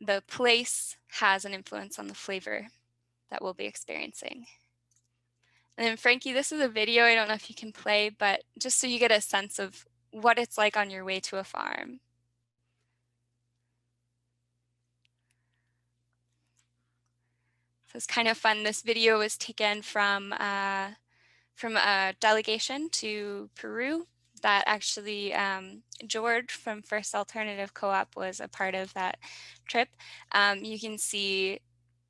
the place has an influence on the flavor that we'll be experiencing. And then Frankie, this is a video, I don't know if you can play, but just so you get a sense of what it's like on your way to a farm. So it's kind of fun. This video was taken from a delegation to Peru that actually George from First Alternative Co-op was a part of that trip. You can see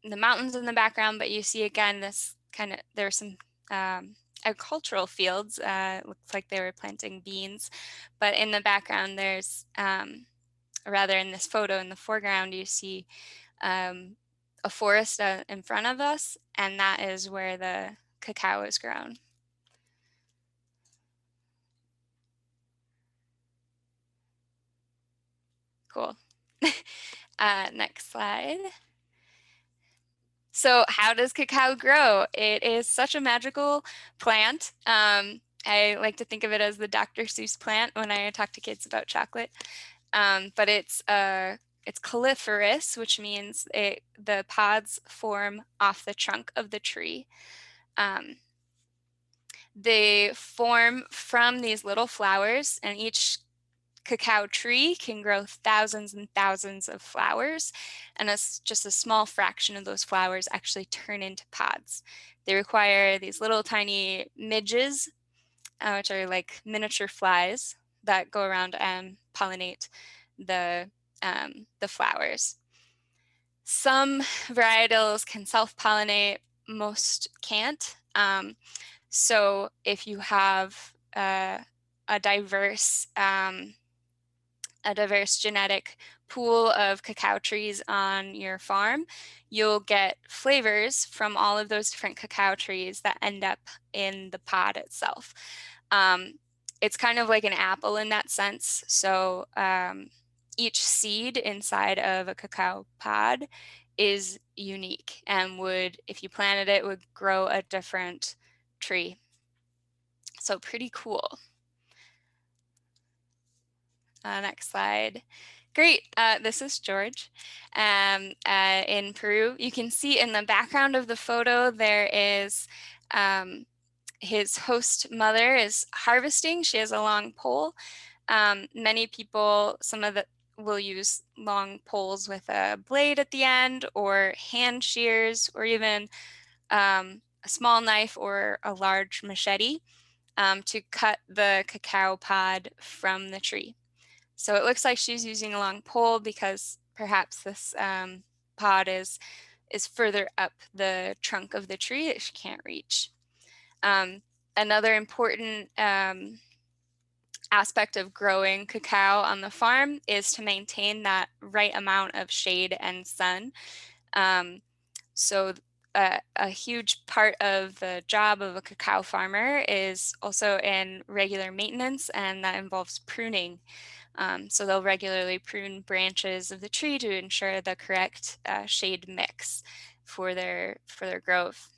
the mountains in the background, but you see again this kind of, there's some agricultural fields. It looks like they were planting beans, but in the background there's, rather in this photo in the foreground, you see a forest in front of us, and that is where the cacao is grown. Cool. Next slide. So how does cacao grow? It is such a magical plant. I like to think of it as the Dr. Seuss plant when I talk to kids about chocolate. But it's coniferous, which means the pods form off the trunk of the tree. They form from these little flowers, and each cacao tree can grow thousands and thousands of flowers, and just a small fraction of those flowers actually turn into pods. They require these little tiny midges, which are like miniature flies that go around and pollinate the flowers. Some varietals can self-pollinate, most can't. So if you have a diverse genetic pool of cacao trees on your farm, you'll get flavors from all of those different cacao trees that end up in the pod itself. It's kind of like an apple in that sense. So each seed inside of a cacao pod is unique and would, if you planted it, would grow a different tree. So pretty cool. Next slide. Great. This is George in Peru. You can see in the background of the photo there is his host mother is harvesting. She has a long pole. Many people, will use long poles with a blade at the end, or hand shears, or even a small knife or a large machete to cut the cacao pod from the tree. So it looks like she's using a long pole because perhaps this pod is further up the trunk of the tree that she can't reach. Another important aspect of growing cacao on the farm is to maintain that right amount of shade and sun. So a huge part of the job of a cacao farmer is also in regular maintenance, and that involves pruning. So they'll regularly prune branches of the tree to ensure the correct shade mix for their growth.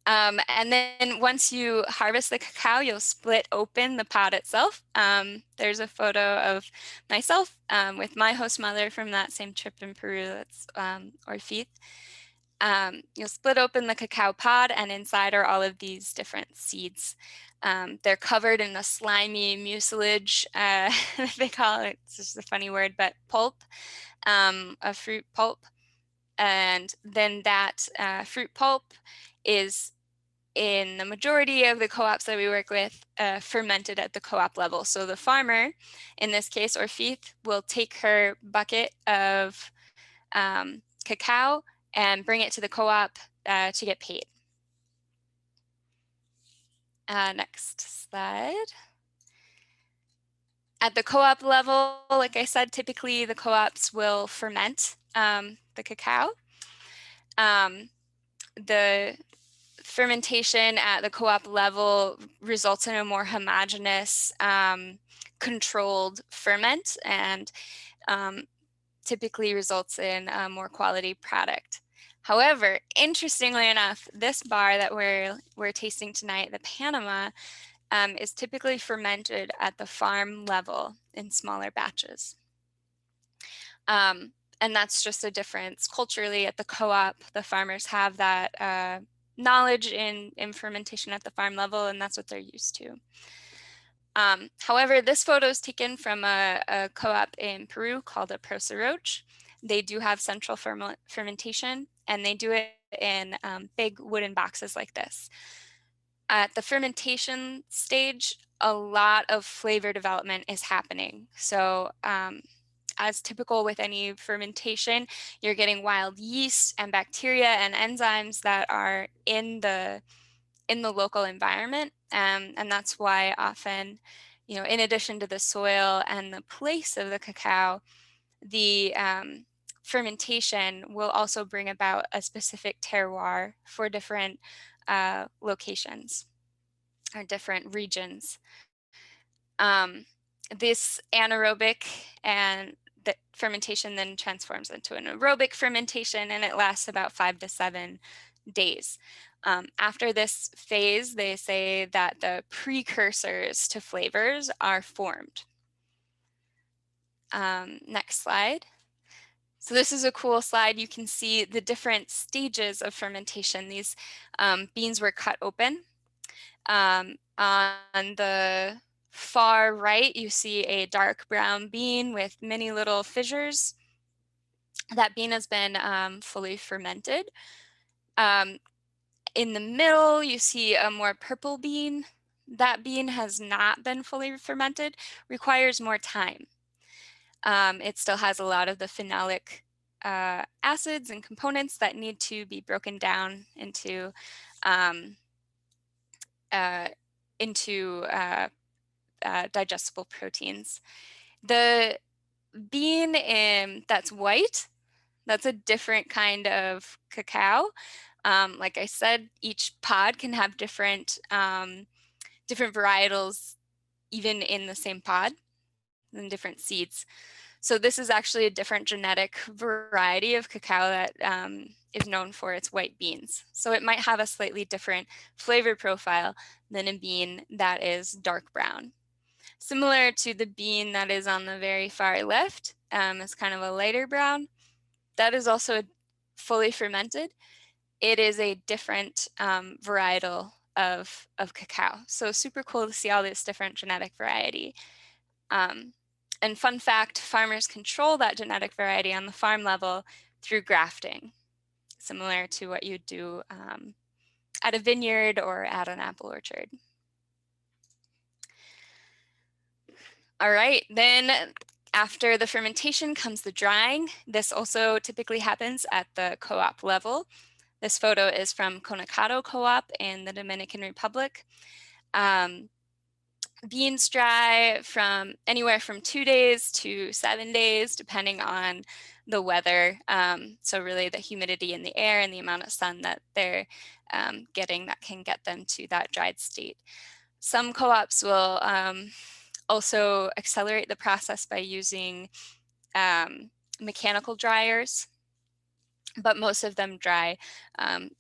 And then once you harvest the cacao, you'll split open the pod itself. There's a photo of myself with my host mother from that same trip in Peru. That's Orfith. You'll split open the cacao pod, and inside are all of these different seeds. They're covered in a slimy mucilage, they call it, it's just a funny word, but pulp, a fruit pulp. And then that fruit pulp is, in the majority of the co-ops that we work with, fermented at the co-op level. So the farmer, in this case, Orfith, will take her bucket of cacao and bring it to the co-op to get paid. Next slide. At the co-op level, like I said, typically the co-ops will ferment the cacao. The fermentation at the co-op level results in a more homogeneous, controlled ferment, and typically results in a more quality product. However, interestingly enough, this bar that we're tasting tonight, the Panama, is typically fermented at the farm level in smaller batches. And that's just a difference. Culturally, at the co-op, the farmers have that knowledge in fermentation at the farm level, and that's what they're used to. However, this photo is taken from a co-op in Peru called a Proceroche. They do have central fermentation, and they do it in big wooden boxes like this. At the fermentation stage, a lot of flavor development is happening. So as typical with any fermentation, you're getting wild yeast and bacteria and enzymes that are in the local environment. And that's why often, in addition to the soil and the place of the cacao, the fermentation will also bring about a specific terroir for different locations or different regions. This anaerobic and the fermentation then transforms into an aerobic fermentation, and it lasts about 5 to 7 days. After this phase, they say that the precursors to flavors are formed. Next slide. So this is a cool slide. You can see the different stages of fermentation. These beans were cut open. On the far right, you see a dark brown bean with many little fissures. That bean has been fully fermented. In the middle, you see a more purple bean. That bean has not been fully fermented, requires more time. It still has a lot of the phenolic acids and components that need to be broken down into digestible proteins. The bean that's white, that's a different kind of cacao. Like I said, each pod can have different varietals, even in the same pod, and different seeds. So this is actually a different genetic variety of cacao that is known for its white beans. So it might have a slightly different flavor profile than a bean that is dark brown. Similar to the bean that is on the very far left, it's kind of a lighter brown. That is also fully fermented. It is a different varietal of cacao. So super cool to see all this different genetic variety. And fun fact, farmers control that genetic variety on the farm level through grafting, similar to what you do at a vineyard or at an apple orchard. All right, then after the fermentation comes the drying. This also typically happens at the co-op level. This photo is from Cacao Co-op in the Dominican Republic. Beans dry from anywhere from 2 days to 7 days, depending on the weather. So really the humidity in the air and the amount of sun that they're getting that can get them to that dried state. Some co-ops will also accelerate the process by using mechanical dryers, but most of them dry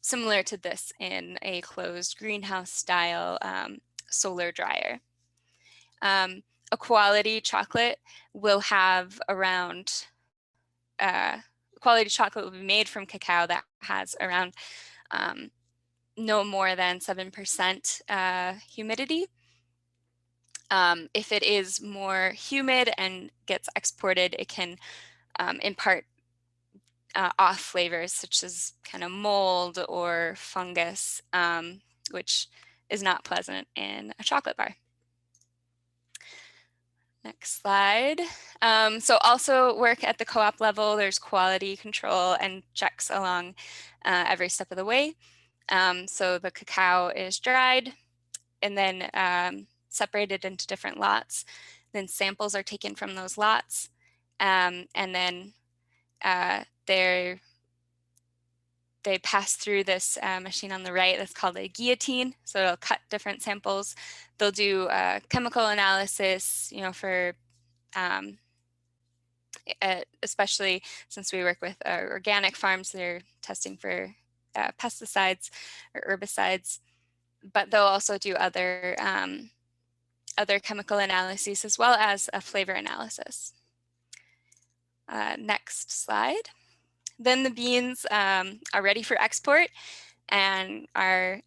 similar to this in a closed greenhouse style solar dryer. A quality chocolate will have around, quality chocolate will be made from cacao that has around no more than 7% humidity. If it is more humid and gets exported, it can impart off flavors such as kind of mold or fungus, which is not pleasant in a chocolate bar. Next slide. So also work at the co-op level, there's quality control and checks along every step of the way. So the cacao is dried and then separated into different lots. Then samples are taken from those lots, and then they pass through this machine on the right that's called a guillotine. So it'll cut different samples. They'll do chemical analysis, for especially since we work with organic farms, they're testing for pesticides or herbicides, but they'll also do other chemical analyses as well as a flavor analysis. Next slide. Then the beans are ready for export and are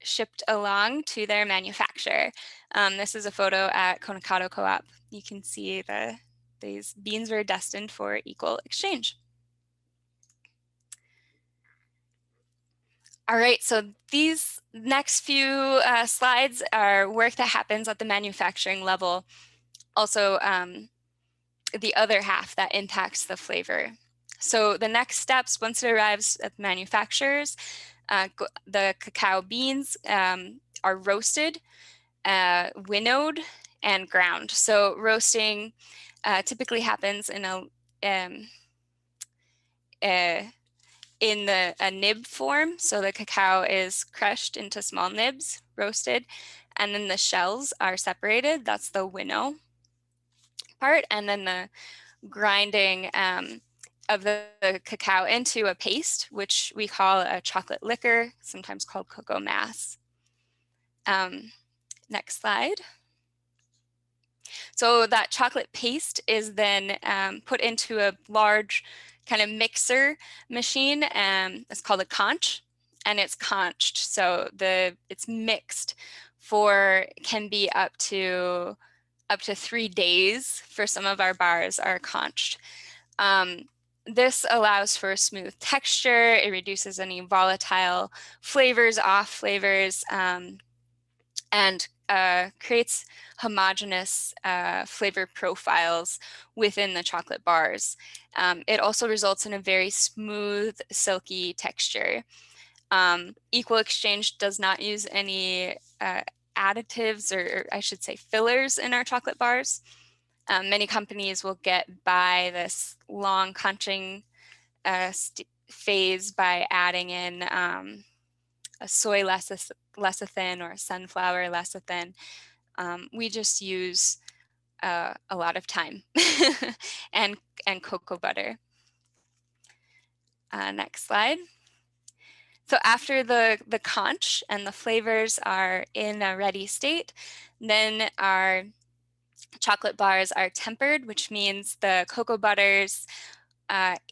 shipped along to their manufacturer. This is a photo at Cacao Co-op. You can see these beans were destined for equal exchange. All right, so these next few slides are work that happens at the manufacturing level. Also, the other half that impacts the flavor. So the next steps, once it arrives at the manufacturers, the cacao beans are roasted, winnowed, and ground. So roasting typically happens in a nib form. So the cacao is crushed into small nibs, roasted, and then the shells are separated. That's the winnow part. And then the grinding of the cacao into a paste, which we call a chocolate liquor, sometimes called cocoa mass. Next slide. So that chocolate paste is then put into a large kind of mixer machine. It's called a conch, and it's conched. So it's mixed can be up to 3 days for some of our bars are conched. This allows for a smooth texture. It reduces any volatile flavors, off flavors, and creates homogeneous flavor profiles within the chocolate bars. It also results in a very smooth, silky texture. Equal Exchange does not use any additives, or I should say fillers, in our chocolate bars. Many companies will get by this long conching phase by adding in a soy lecithin or a sunflower lecithin. We just use a lot of thyme and cocoa butter. Next slide. So after the conch and the flavors are in a ready state, then our chocolate bars are tempered, which means the cocoa butters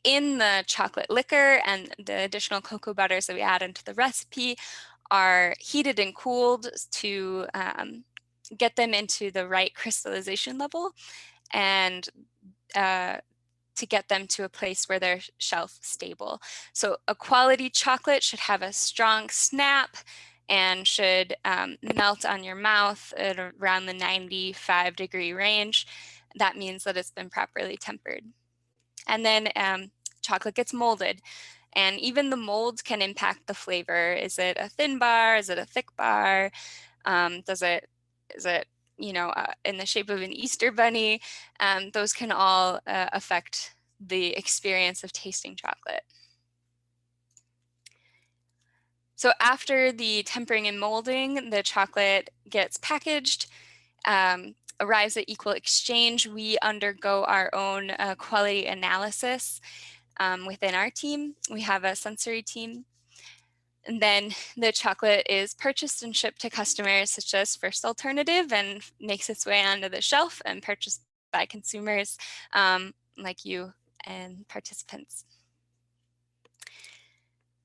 in the chocolate liquor and the additional cocoa butters that we add into the recipe are heated and cooled to get them into the right crystallization level and to get them to a place where they're shelf stable. So a quality chocolate should have a strong snap and should melt on your mouth at around the 95-degree range. That means that it's been properly tempered. And then chocolate gets molded, and even the mold can impact the flavor. Is it a thin bar? Is it a thick bar? Is it in the shape of an Easter bunny? Those can all affect the experience of tasting chocolate. So after the tempering and molding, the chocolate gets packaged, arrives at Equal Exchange. We undergo our own quality analysis within our team. We have a sensory team. And then the chocolate is purchased and shipped to customers, such as First Alternative, and makes its way onto the shelf and purchased by consumers like you and participants.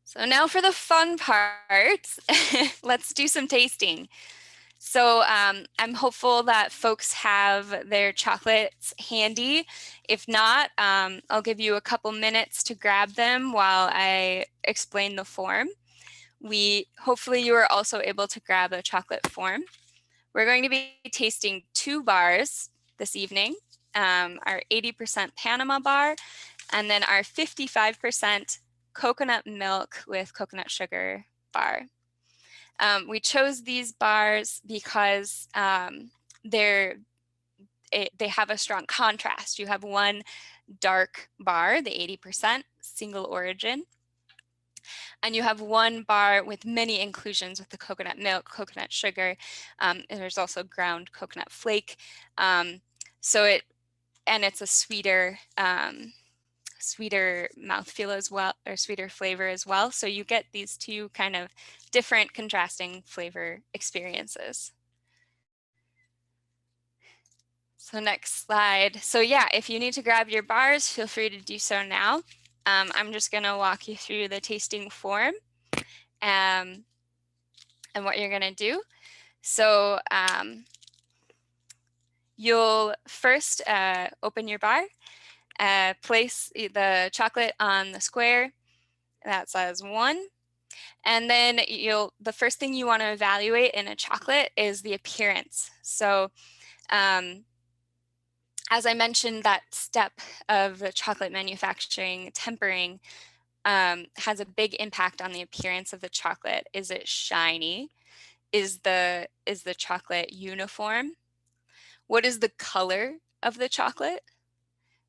So now for the fun part, let's do some tasting. So I'm hopeful that folks have their chocolates handy. If not, I'll give you a couple minutes to grab them while I explain the form. Hopefully you are also able to grab a chocolate form. We're going to be tasting 2 bars this evening, our 80% Panama bar, and then our 55% coconut milk with coconut sugar bar. We chose these bars because they have a strong contrast. You have one dark bar, the 80% single origin, and you have one bar with many inclusions with the coconut milk, coconut sugar, and there's also ground coconut flake. It's a sweeter mouthfeel as well, or sweeter flavor as well. So you get these two kind of different contrasting flavor experiences. So next slide. So yeah, if you need to grab your bars, feel free to do so now. I'm just gonna walk you through the tasting form and what you're gonna do. So you'll first open your bar, place the chocolate on the square that says 1. And then the first thing you want to evaluate in a chocolate is the appearance. So as I mentioned, that step of the chocolate manufacturing, tempering, has a big impact on the appearance of the chocolate. Is it shiny? Is the chocolate uniform? What is the color of the chocolate?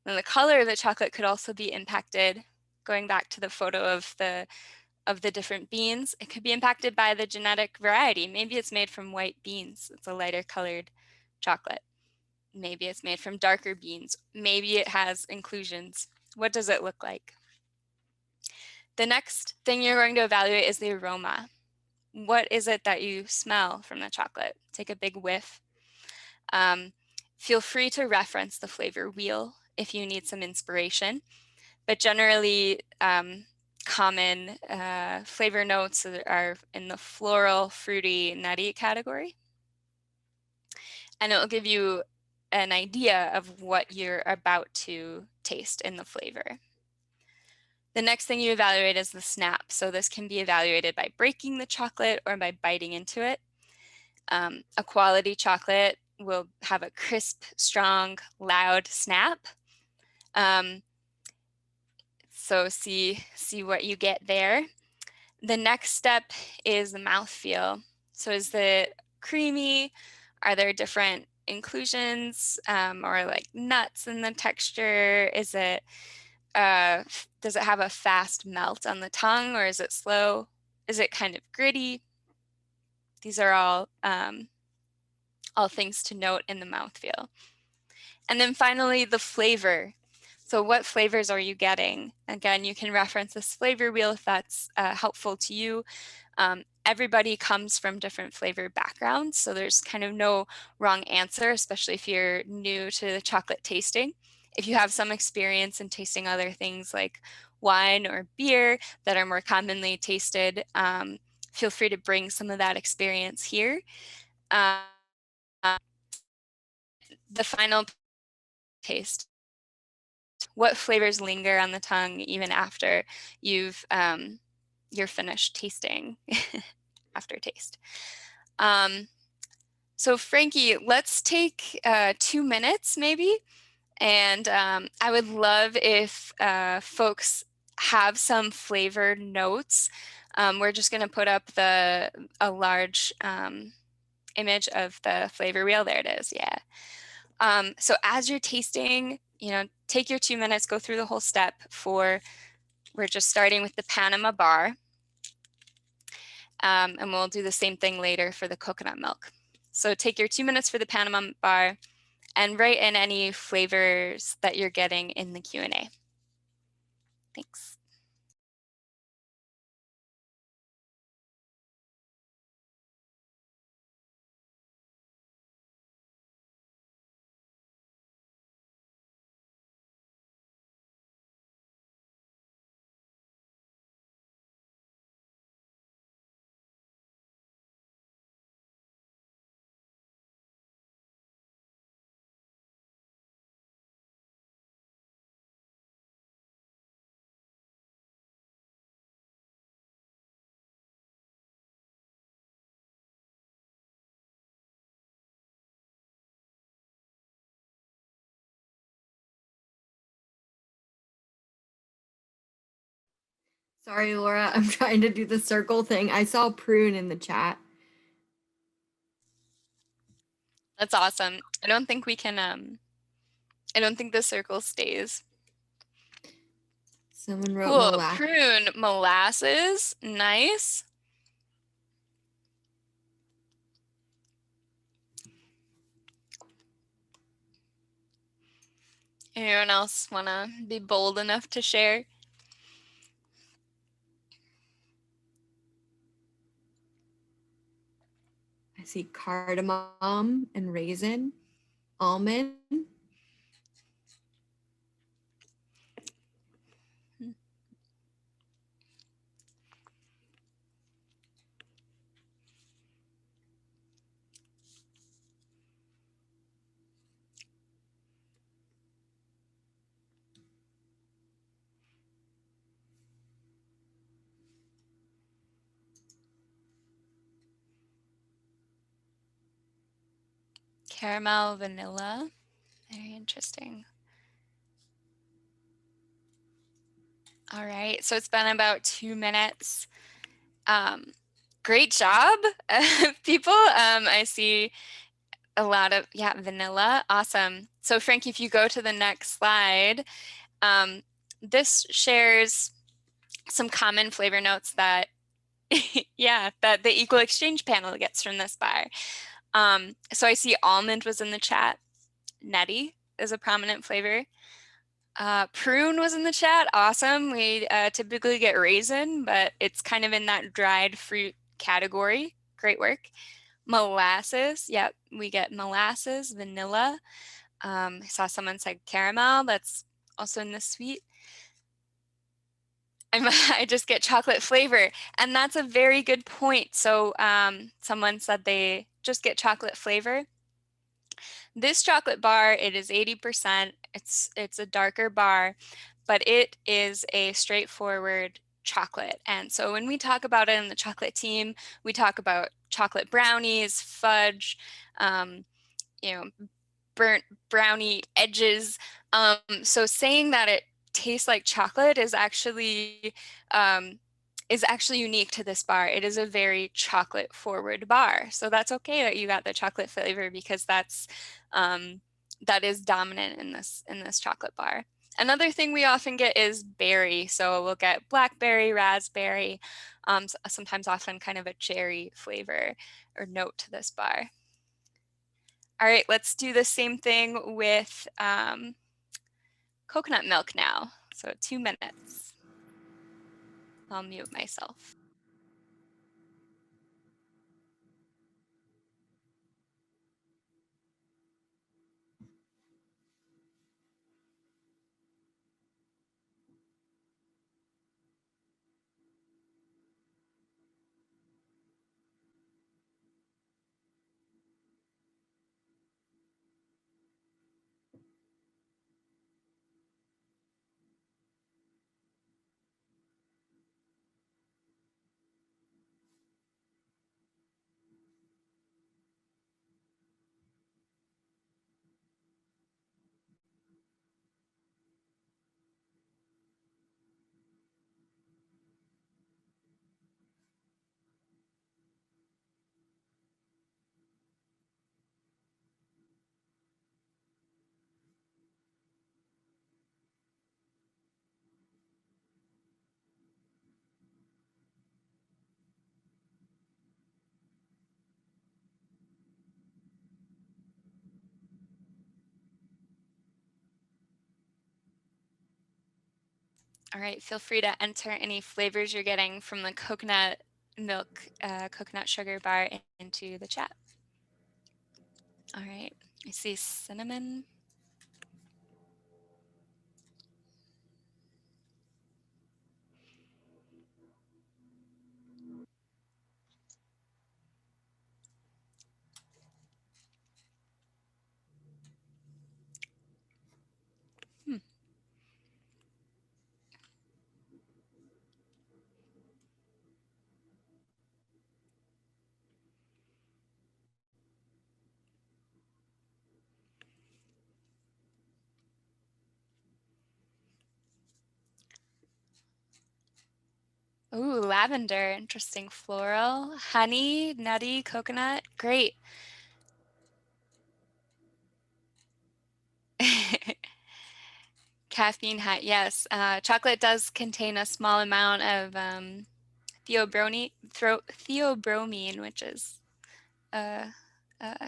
And the color of the chocolate could also be impacted, going back to the photo of the different beans, it could be impacted by the genetic variety. Maybe it's made from white beans. It's a lighter colored chocolate. Maybe it's made from darker beans. Maybe it has inclusions. What does it look like? The next thing you're going to evaluate is the aroma. What is it that you smell from the chocolate? Take a big whiff. Feel free to reference the flavor wheel if you need some inspiration, but generally common flavor notes are in the floral, fruity, nutty category. And it will give you an idea of what you're about to taste in the flavor. The next thing you evaluate is the snap. So this can be evaluated by breaking the chocolate or by biting into it. A quality chocolate will have a crisp, strong, loud snap. So see what you get there. The next step is the mouthfeel. So is it creamy? Are there different inclusions or like nuts in the texture? Is it does it have a fast melt on the tongue, or is it slow? Is it kind of gritty? These are all things to note in the mouthfeel. And then finally, the flavor. So what flavors are you getting? Again, you can reference this flavor wheel if that's helpful to you. Everybody comes from different flavor backgrounds, so there's kind of no wrong answer, especially if you're new to the chocolate tasting. If you have some experience in tasting other things like wine or beer that are more commonly tasted, feel free to bring some of that experience here. The final taste. What flavors linger on the tongue even after you're finished tasting? Aftertaste. So Frankie, let's take 2 minutes maybe, and I would love if folks have some flavor notes. We're just going to put up a large image of the flavor wheel. There it is. Yeah. So as you're tasting, take your 2 minutes, go through the whole step. We're just starting with the Panama bar. And we'll do the same thing later for the coconut milk. So take your 2 minutes for the Panama bar and write in any flavors that you're getting in the Q&A. Thanks. Sorry, Laura, I'm trying to do the circle thing. I saw prune in the chat. That's awesome. I don't think we can, I don't think the circle stays. Someone wrote Cool, molasses. prune, molasses, nice. Anyone else wanna be bold enough to share? I see cardamom and raisin, almond. Caramel, vanilla. Very interesting. All right, so it's been about 2 minutes. Great job, people. I see a lot of, yeah, vanilla. Awesome. So Frankie, if you go to the next slide, this shares some common flavor notes that, yeah, that the equal exchange panel gets from this bar. So I see almond was in the chat. Nutty is a prominent flavor. Prune was in the chat. Awesome. We typically get raisin, but it's kind of in that dried fruit category. Great work. Molasses. Yep, we get molasses, vanilla. I saw someone said caramel. That's also in the sweet. I just get chocolate flavor. And that's a very good point. So someone said they just get chocolate flavor. This chocolate bar, it is 80%. It's a darker bar, but it is a straightforward chocolate. And so when we talk about it in the chocolate team, we talk about chocolate brownies, fudge, you know, burnt brownie edges. So saying that it tastes like chocolate is actually unique to this bar. It is a very chocolate forward bar. So that's okay that you got the chocolate flavor, because that is dominant in this chocolate bar. Another thing we often get is berry. So we'll get blackberry, raspberry, sometimes often kind of a cherry flavor or note to this bar. All right, let's do the same thing with coconut milk now. So 2 minutes. I'll mute myself. All right, feel free to enter any flavors you're getting from the coconut milk, coconut sugar bar into the chat. All right, I see cinnamon. Ooh, lavender, interesting. Floral, honey, nutty, coconut, great. Caffeine high, yes. Chocolate does contain a small amount of theobromine, which is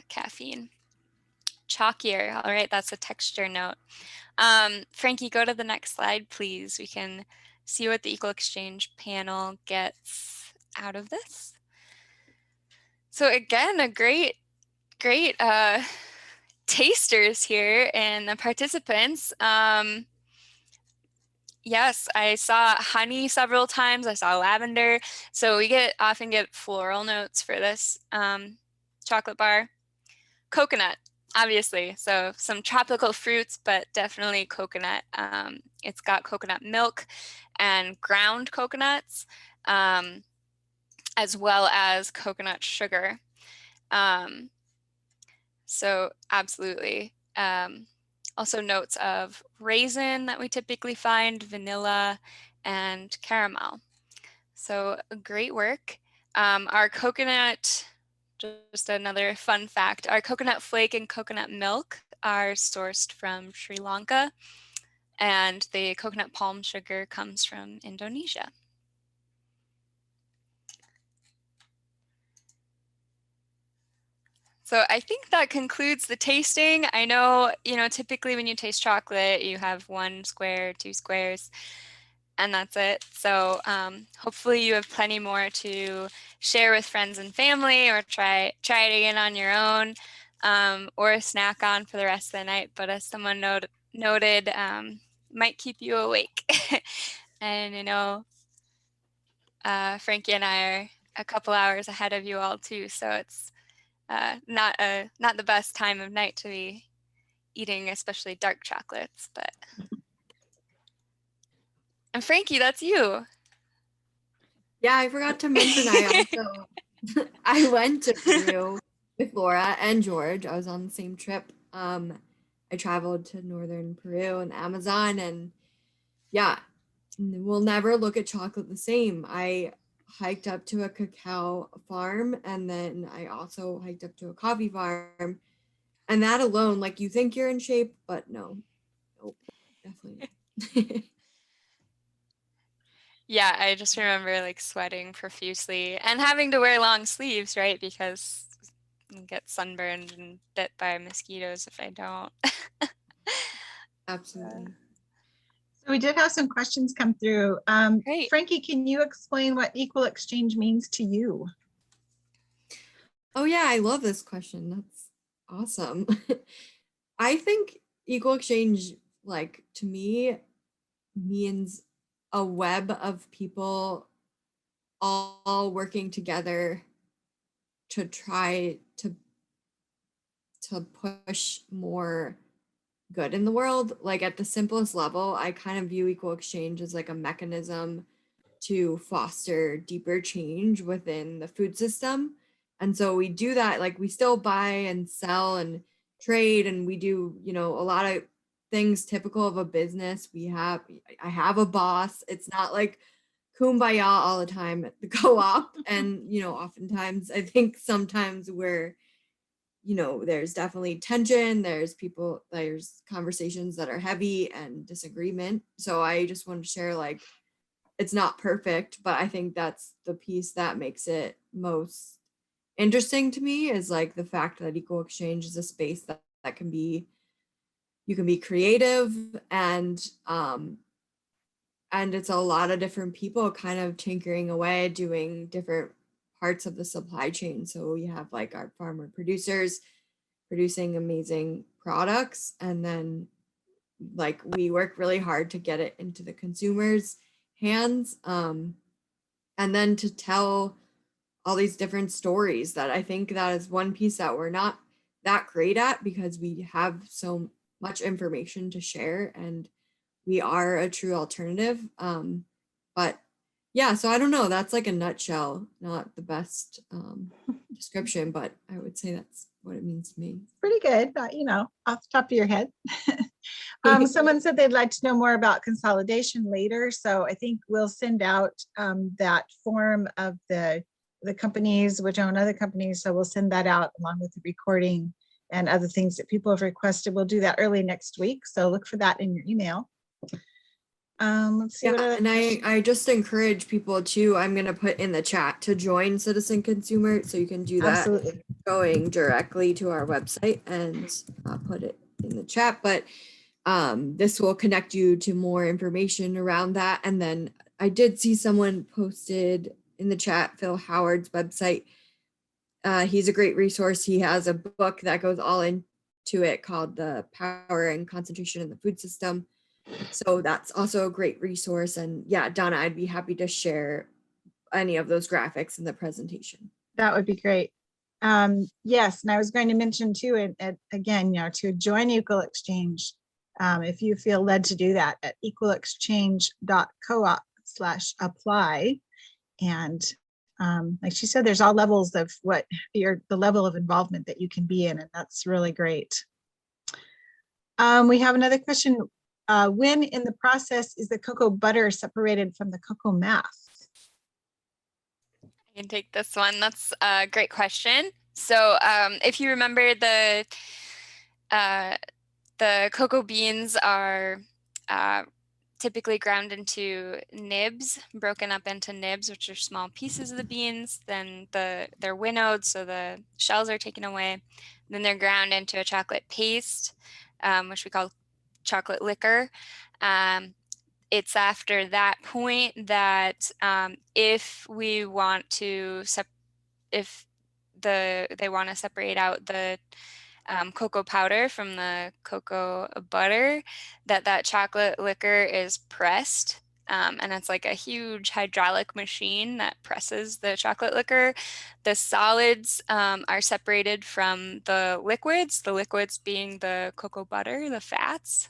caffeine. Chalkier, all right, that's a texture note. Frankie, go to the next slide, please. We can see what the equal exchange panel gets out of this. So again, a great tasters here and the participants. Yes, I saw honey several times. I saw lavender. So we often get floral notes for this chocolate bar. Coconut, obviously. So some tropical fruits, but definitely coconut. It's got coconut milk and ground coconuts, as well as coconut sugar. So absolutely. Also notes of raisin that we typically find, vanilla, and caramel. So great work. Our coconut, just another fun fact, our coconut flake and coconut milk are sourced from Sri Lanka, and the coconut palm sugar comes from Indonesia. So I think that concludes the tasting. I know, typically when you taste chocolate, you have 1 square, 2 squares, and that's it. So hopefully you have plenty more to share with friends and family, or try it again on your own, or snack on for the rest of the night. But as someone noted, might keep you awake. And Frankie and I are a couple hours ahead of you all too, so it's not the best time of night to be eating, especially dark chocolates. But and Frankie, that's you. Yeah, I forgot to mention I went to Peru with Laura and George. I was on the same trip. I traveled to northern Peru and the Amazon, and yeah, we'll never look at chocolate the same. I hiked up to a cacao farm, and then I also hiked up to a coffee farm, and that alone, like, you think you're in shape, but nope, definitely not. Yeah, I just remember like sweating profusely and having to wear long sleeves, right? Because you get sunburned and bit by mosquitoes if I don't. Absolutely. So we did have some questions come through. Great. Frankie, can you explain what equal exchange means to you? Oh yeah, I love this question. That's awesome. I think equal exchange, like, to me, means a web of people all working together to try to push more good in the world. Like, at the simplest level, I kind of view equal exchange as like a mechanism to foster deeper change within the food system. And so we do that, like, we still buy and sell and trade, and we do, a lot of things typical of a business. I have a boss. It's not like kumbaya all the time at the co-op. And, oftentimes I think sometimes there's definitely tension, there's conversations that are heavy and disagreement. So I just want to share, like, it's not perfect, but I think that's the piece that makes it most interesting to me, is like the fact that equal exchange is a space that you can be creative, and it's a lot of different people kind of tinkering away, doing different parts of the supply chain. So we have like our farmer producers producing amazing products, and then like we work really hard to get it into the consumers' hands, and then to tell all these different stories. That I think that is one piece that we're not that great at, because we have so much information to share, and we are a true alternative. But yeah, so I don't know, that's like a nutshell, not the best description, but I would say that's what it means to me. Pretty good, off the top of your head. Someone said they'd like to know more about consolidation later. So I think we'll send out that form of the companies which own other companies. So we'll send that out along with the recording and other things that people have requested. We'll do that early next week. So look for that in your email. Let's see. Yeah, and I just encourage people to, I'm going to put in the chat, to join Citizen Consumer. So you can do that. Absolutely. Going directly to our website, and put it in the chat. But this will connect you to more information around that. And then I did see someone posted in the chat Phil Howard's website. He's a great resource. He has a book that goes all into it called The Power and Concentration in the Food System. So that's also a great resource. And yeah, Donna, I'd be happy to share any of those graphics in the presentation. That would be great. Yes, and I was going to mention too, and again, to join Equal Exchange, if you feel led to do that, at equalexchange.coop/apply. And like she said, there's all levels of the level of involvement that you can be in, and that's really great. We have another question. When in the process is the cocoa butter separated from the cocoa mass? I can take this one. That's a great question. So if you remember, the cocoa beans are typically ground into nibs, broken up into nibs, which are small pieces of the beans. Then they're winnowed, so the shells are taken away. Then they're ground into a chocolate paste, which we call chocolate liquor. It's after that point that if we want to they want to separate out the cocoa powder from the cocoa butter, that chocolate liquor is pressed. And it's like a huge hydraulic machine that presses the chocolate liquor. The solids are separated from the liquids being the cocoa butter, the fats,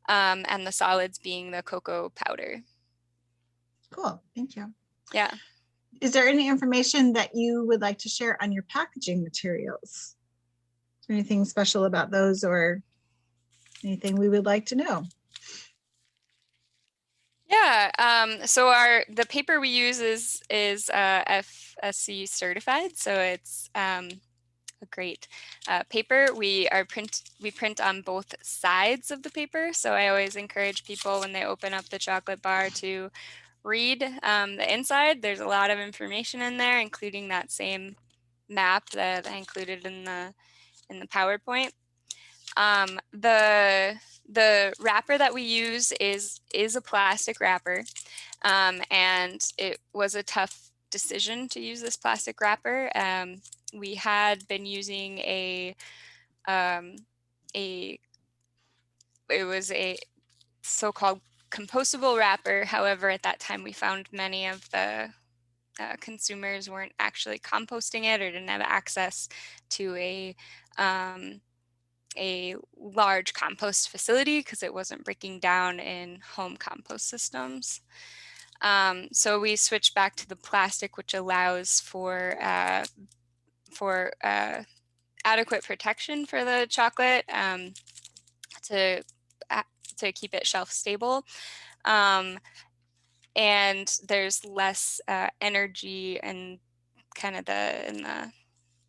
and the solids being the cocoa powder. Cool, thank you. Yeah. Is there any information that you would like to share on your packaging materials? Is there anything special about those or anything we would like to know? Yeah, so the paper we use is FSC certified, so it's a great paper. We print on both sides of the paper, so I always encourage people when they open up the chocolate bar to read the inside. There's a lot of information in there, including that same map that I included in the PowerPoint. The wrapper that we use is a plastic wrapper, and it was a tough decision to use this plastic wrapper. We had been using it was a so-called compostable wrapper. However, at that time we found many of the consumers weren't actually composting it or didn't have access to a large compost facility because it wasn't breaking down in home compost systems. So we switched back to the plastic, which allows for adequate protection for the chocolate to keep it shelf stable. And there's less energy and kind of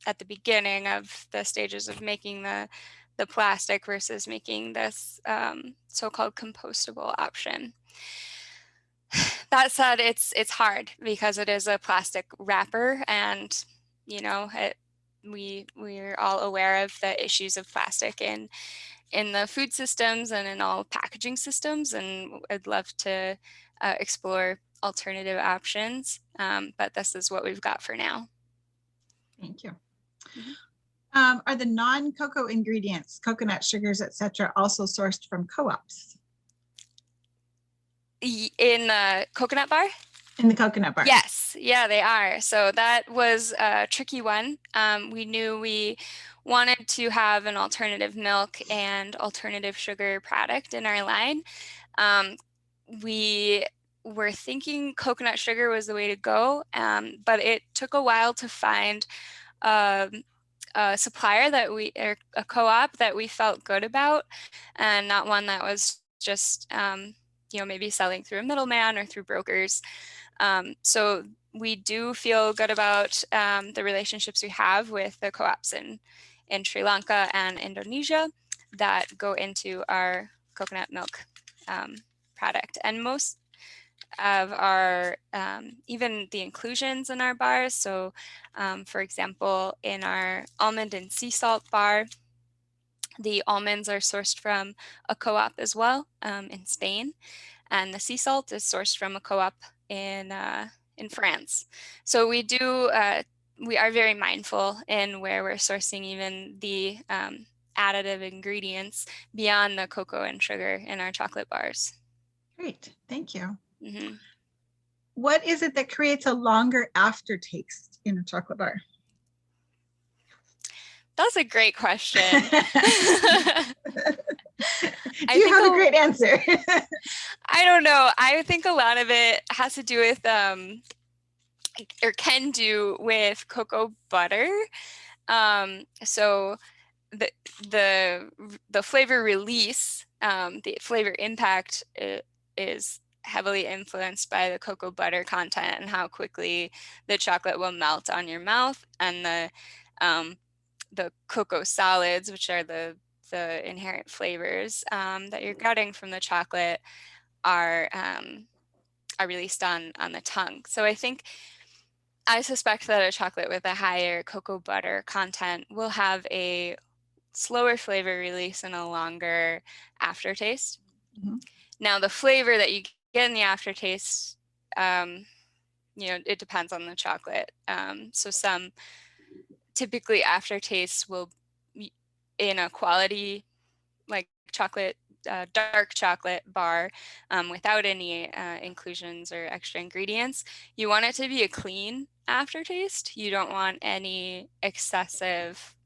at the beginning of the stages of making the plastic versus making this so-called compostable option. That said, it's hard because it is a plastic wrapper, and we're all aware of the issues of plastic in the food systems and in all packaging systems, and I'd love to explore alternative options, but this is what we've got for now. Thank you. Are the non-cocoa ingredients, coconut sugars, etc., also sourced from co-ops? In the coconut bar? In the coconut bar? Yes, yeah, they are. So that was a tricky one. We knew we wanted to have an alternative milk and alternative sugar product in our line. We were thinking coconut sugar was the way to go, but it took a while to find a supplier or a co-op that we felt good about, and not one that was just maybe selling through a middleman or through brokers. So we do feel good about the relationships we have with the co-ops in Sri Lanka and Indonesia that go into our coconut milk product. And most of our, even the inclusions in our bars. So for example, in our almond and sea salt bar, the almonds are sourced from a co-op as well in Spain, and the sea salt is sourced from a co-op in France. So we are very mindful in where we're sourcing even the additive ingredients beyond the cocoa and sugar in our chocolate bars. Great, thank you. Mm-hmm. What is it that creates a longer aftertaste in a chocolate bar? That's a great question. Do you have a great answer? I don't know. I think a lot of it has to do with, or can do with cocoa butter. So the flavor release, the flavor impact is heavily influenced by the cocoa butter content and how quickly the chocolate will melt on your mouth, and the cocoa solids, which are the inherent flavors that you're getting from the chocolate, are released on the tongue. So I suspect that a chocolate with a higher cocoa butter content will have a slower flavor release and a longer aftertaste. Mhm. Now, the flavor that you get in the aftertaste, it depends on the chocolate. So some typically aftertastes will, in a quality like chocolate, dark chocolate bar, without any inclusions or extra ingredients, you want it to be a clean aftertaste. You don't want any excessive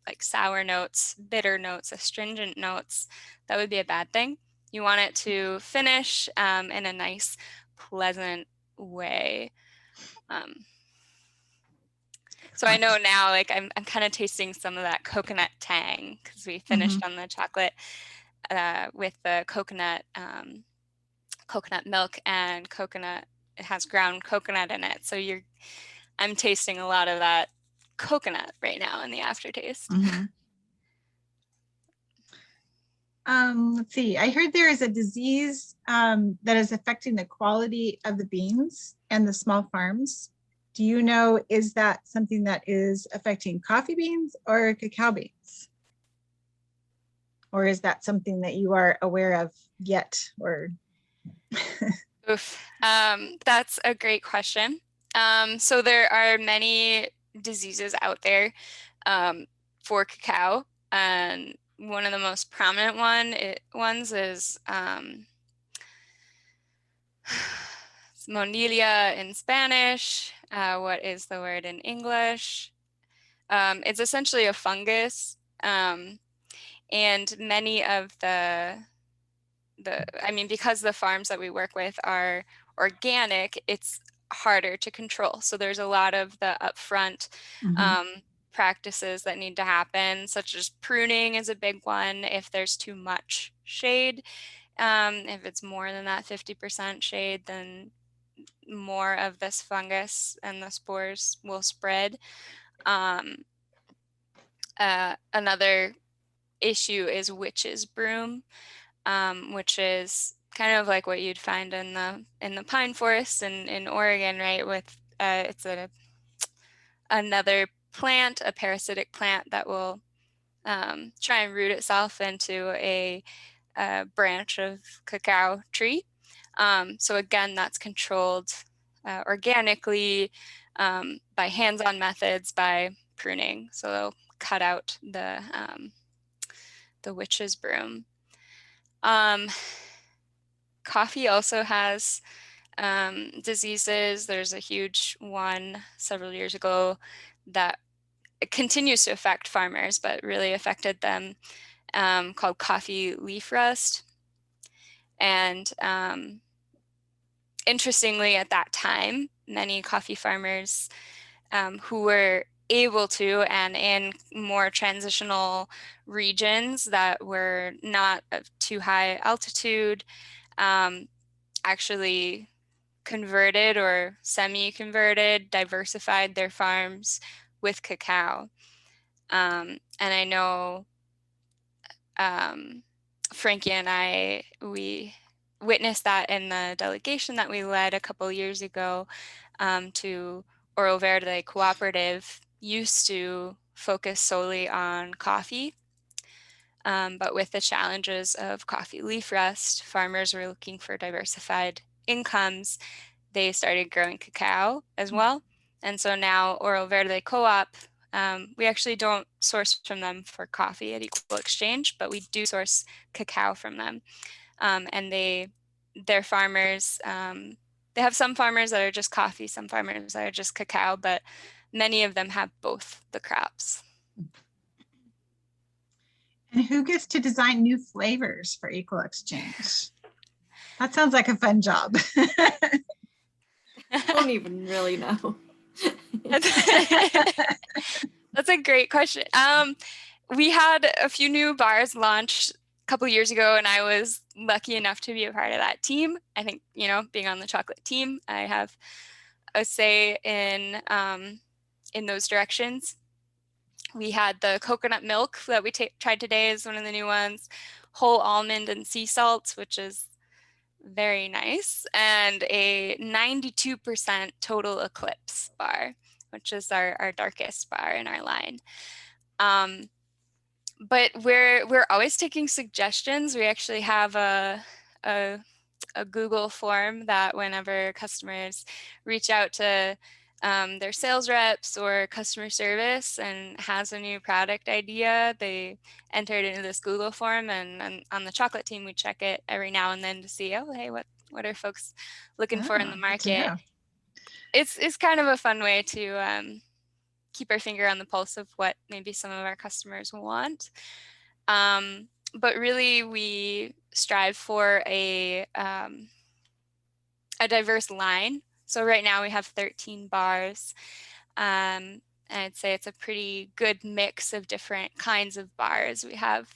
like sour notes, bitter notes, astringent notes. That would be a bad thing. You want it to finish in a nice, pleasant way. So I know now, like I'm kind of tasting some of that coconut tang because we finished on the chocolate with the coconut milk and coconut. It has ground coconut in it, so I'm tasting a lot of that coconut right now in the aftertaste. Let's see. I heard there is a disease that is affecting the quality of the beans and the small farms. Do you know, is that something that is affecting coffee beans or cacao beans? Or is that something that you are aware of yet? Or that's a great question. So there are many diseases out there for cacao, and one of the most prominent ones is Mondelia in Spanish. What is the word in English? It's essentially a fungus, and many of because the farms that we work with are organic, it's harder to control. So there's a lot of the upfront practices that need to happen, such as pruning is a big one. If there's too much shade, if it's more than that 50% shade, then more of this fungus and the spores will spread. Another issue is witch's broom, which is kind of like what you'd find in the pine forest in Oregon, right? With it's another plant, a parasitic plant that will try and root itself into a branch of cacao tree. So again, that's controlled organically by hands-on methods, by pruning. So they'll cut out the witch's broom. Coffee also has diseases. There's a huge one several years ago that continues to affect farmers, but really affected them, called coffee leaf rust. And interestingly, at that time, many coffee farmers who were able to, and in more transitional regions that were not of too high altitude, actually converted or semi-converted, diversified their farms with cacao. And I know Frankie and we witnessed that in the delegation that we led a couple years ago to Oro Verde Cooperative. Used to focus solely on coffee, but with the challenges of coffee leaf rust, farmers were looking for diversified incomes. They started growing cacao as well. And so now Oro Verde Co-op, we actually don't source from them for coffee at Equal Exchange, but we do source cacao from them. And their farmers, they have some farmers that are just coffee, some farmers that are just cacao, but many of them have both the crops. And who gets to design new flavors for Equal Exchange? That sounds like a fun job. I don't even really know. That's a great question. We had a few new bars launched a couple years ago, and I was lucky enough to be a part of that team. I think, you know, being on the chocolate team, I have a say in those directions. We had the coconut milk that we tried today is one of the new ones, whole almond and sea salts, which is very nice, and a 92% total eclipse bar, which is our darkest bar in our line. But we're always taking suggestions. We actually have a Google form that whenever customers reach out to their sales reps or customer service and has a new product idea, they enter it into this Google form, and on the chocolate team, we check it every now and then to see, oh, hey, what are folks looking for in the market? It's kind of a fun way to keep our finger on the pulse of what maybe some of our customers want. But really, we strive for a diverse line. So right now we have 13 bars. And I'd say it's a pretty good mix of different kinds of bars. We have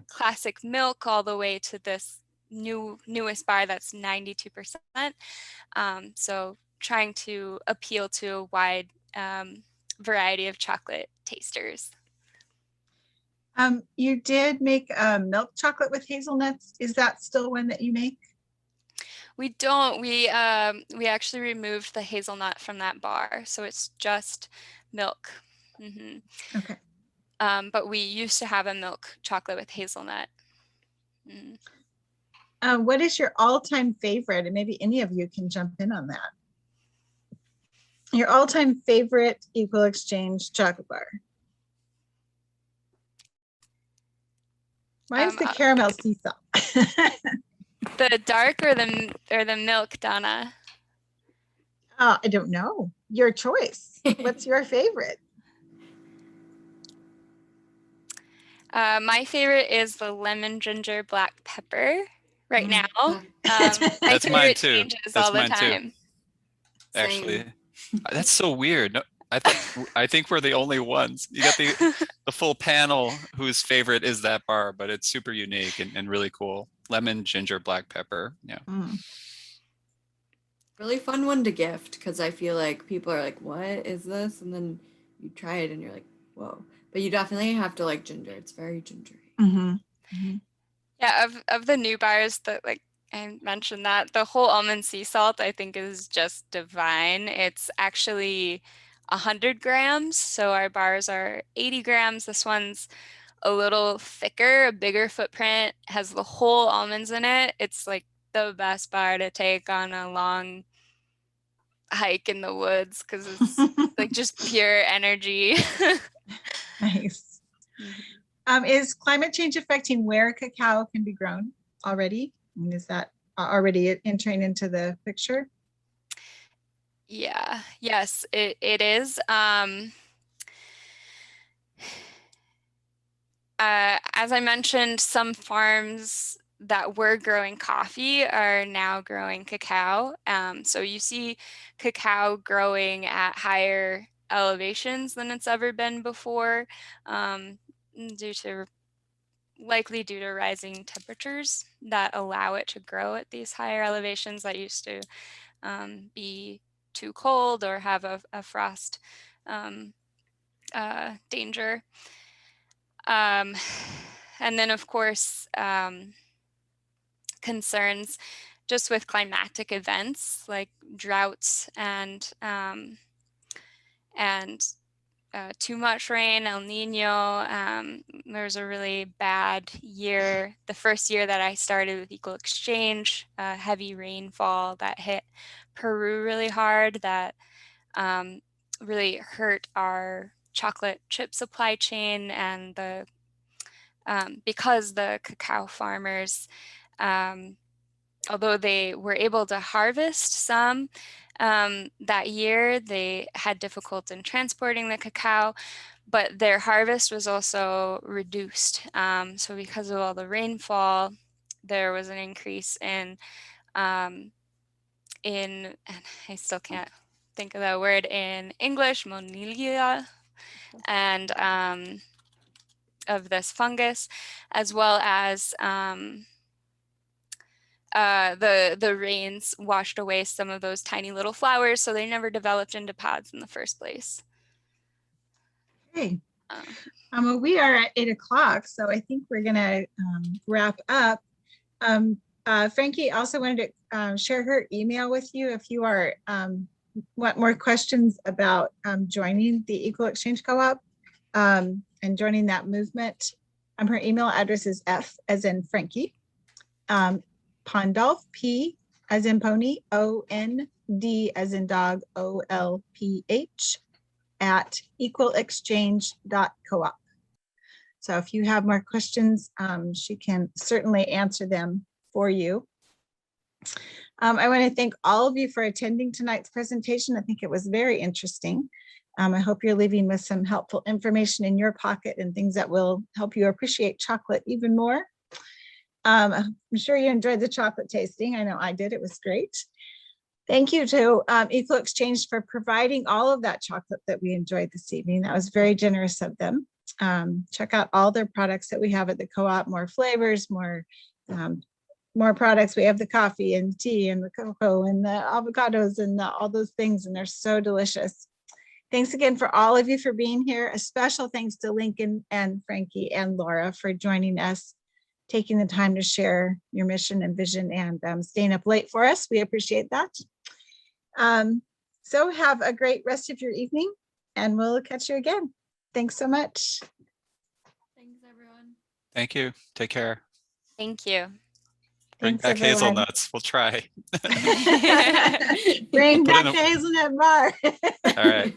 classic milk all the way to this newest bar that's 92%. So trying to appeal to a wide variety of chocolate tasters. You did make milk chocolate with hazelnuts. Is that still one that you make? We don't. We actually removed the hazelnut from that bar, so it's just milk. Mm-hmm. Okay. But we used to have a milk chocolate with hazelnut. Mm. What is your all-time favorite? And maybe any of you can jump in on that. Your all-time favorite Equal Exchange chocolate bar. Mine's the caramel sea salt. The dark or the milk, Donna? I don't know. Your choice. What's your favorite? My favorite is the lemon ginger black pepper right now. That's mine too. Changes That's all the mine time. too. Actually, that's so weird. No, I think we're the only ones. You got the full panel whose favorite is that bar, but it's super unique and really cool. Lemon ginger black pepper. Yeah. Really fun one to gift, because I feel like people are like, what is this? And then you try it and you're like, whoa. But you definitely have to like ginger. It's very gingery. Yeah, of the new bars that, like I mentioned, that the whole almond sea salt I think is just divine. It's actually 100 grams. So our bars are 80 grams. This one's a little thicker, a bigger footprint, has the whole almonds in it. It's like the best bar to take on a long hike in the woods because it's like just pure energy. Nice. Is climate change affecting where cacao can be grown already? And is that already entering into the picture? Yeah, yes, it is. As I mentioned, some farms that were growing coffee are now growing cacao. So you see cacao growing at higher elevations than it's ever been before, likely due to rising temperatures that allow it to grow at these higher elevations that used to be too cold or have a frost danger. And then, of course, concerns just with climatic events like droughts and too much rain, El Nino. There was a really bad year, the first year that I started with Equal Exchange, heavy rainfall that hit Peru really hard, that really hurt our chocolate chip supply chain, and because the cacao farmers, although they were able to harvest some that year, they had difficulty in transporting the cacao, but their harvest was also reduced. So because of all the rainfall, there was an increase in and I still can't think of that word in English, monilia, and this fungus, as well as the rains washed away some of those tiny little flowers, so they never developed into pods in the first place. Okay. Um, Well, we are at 8 o'clock, so I think we're gonna wrap up. Frankie also wanted to share her email with you if you are want more questions about joining the Equal Exchange Co-op and joining that movement. Her email address is F as in Frankie, Pondolf, P as in pony, O-N-D as in dog, O-L-P-H at equalexchange.coop. So if you have more questions, she can certainly answer them for you. I want to thank all of you for attending tonight's presentation. I think it was very interesting. I hope you're leaving with some helpful information in your pocket and things that will help you appreciate chocolate even more. I'm sure you enjoyed the chocolate tasting. I know I did. It was great. Thank you to Equal Exchange for providing all of that chocolate that we enjoyed this evening. That was very generous of them. Check out all their products that we have at the co-op, more flavors, more products. We have the coffee and tea and the cocoa and the avocados and all those things, and they're so delicious. Thanks again for all of you for being here. A special thanks to Lincoln and Frankie and Laura for joining us, taking the time to share your mission and vision, and staying up late for us. We appreciate that. So have a great rest of your evening, and we'll catch you again. Thanks so much. Thanks, everyone. Thank you. Take care. Thank you. Bring Thanks, back everyone. hazelnuts. We'll try. Bring Put in back the hazelnut bar. All right.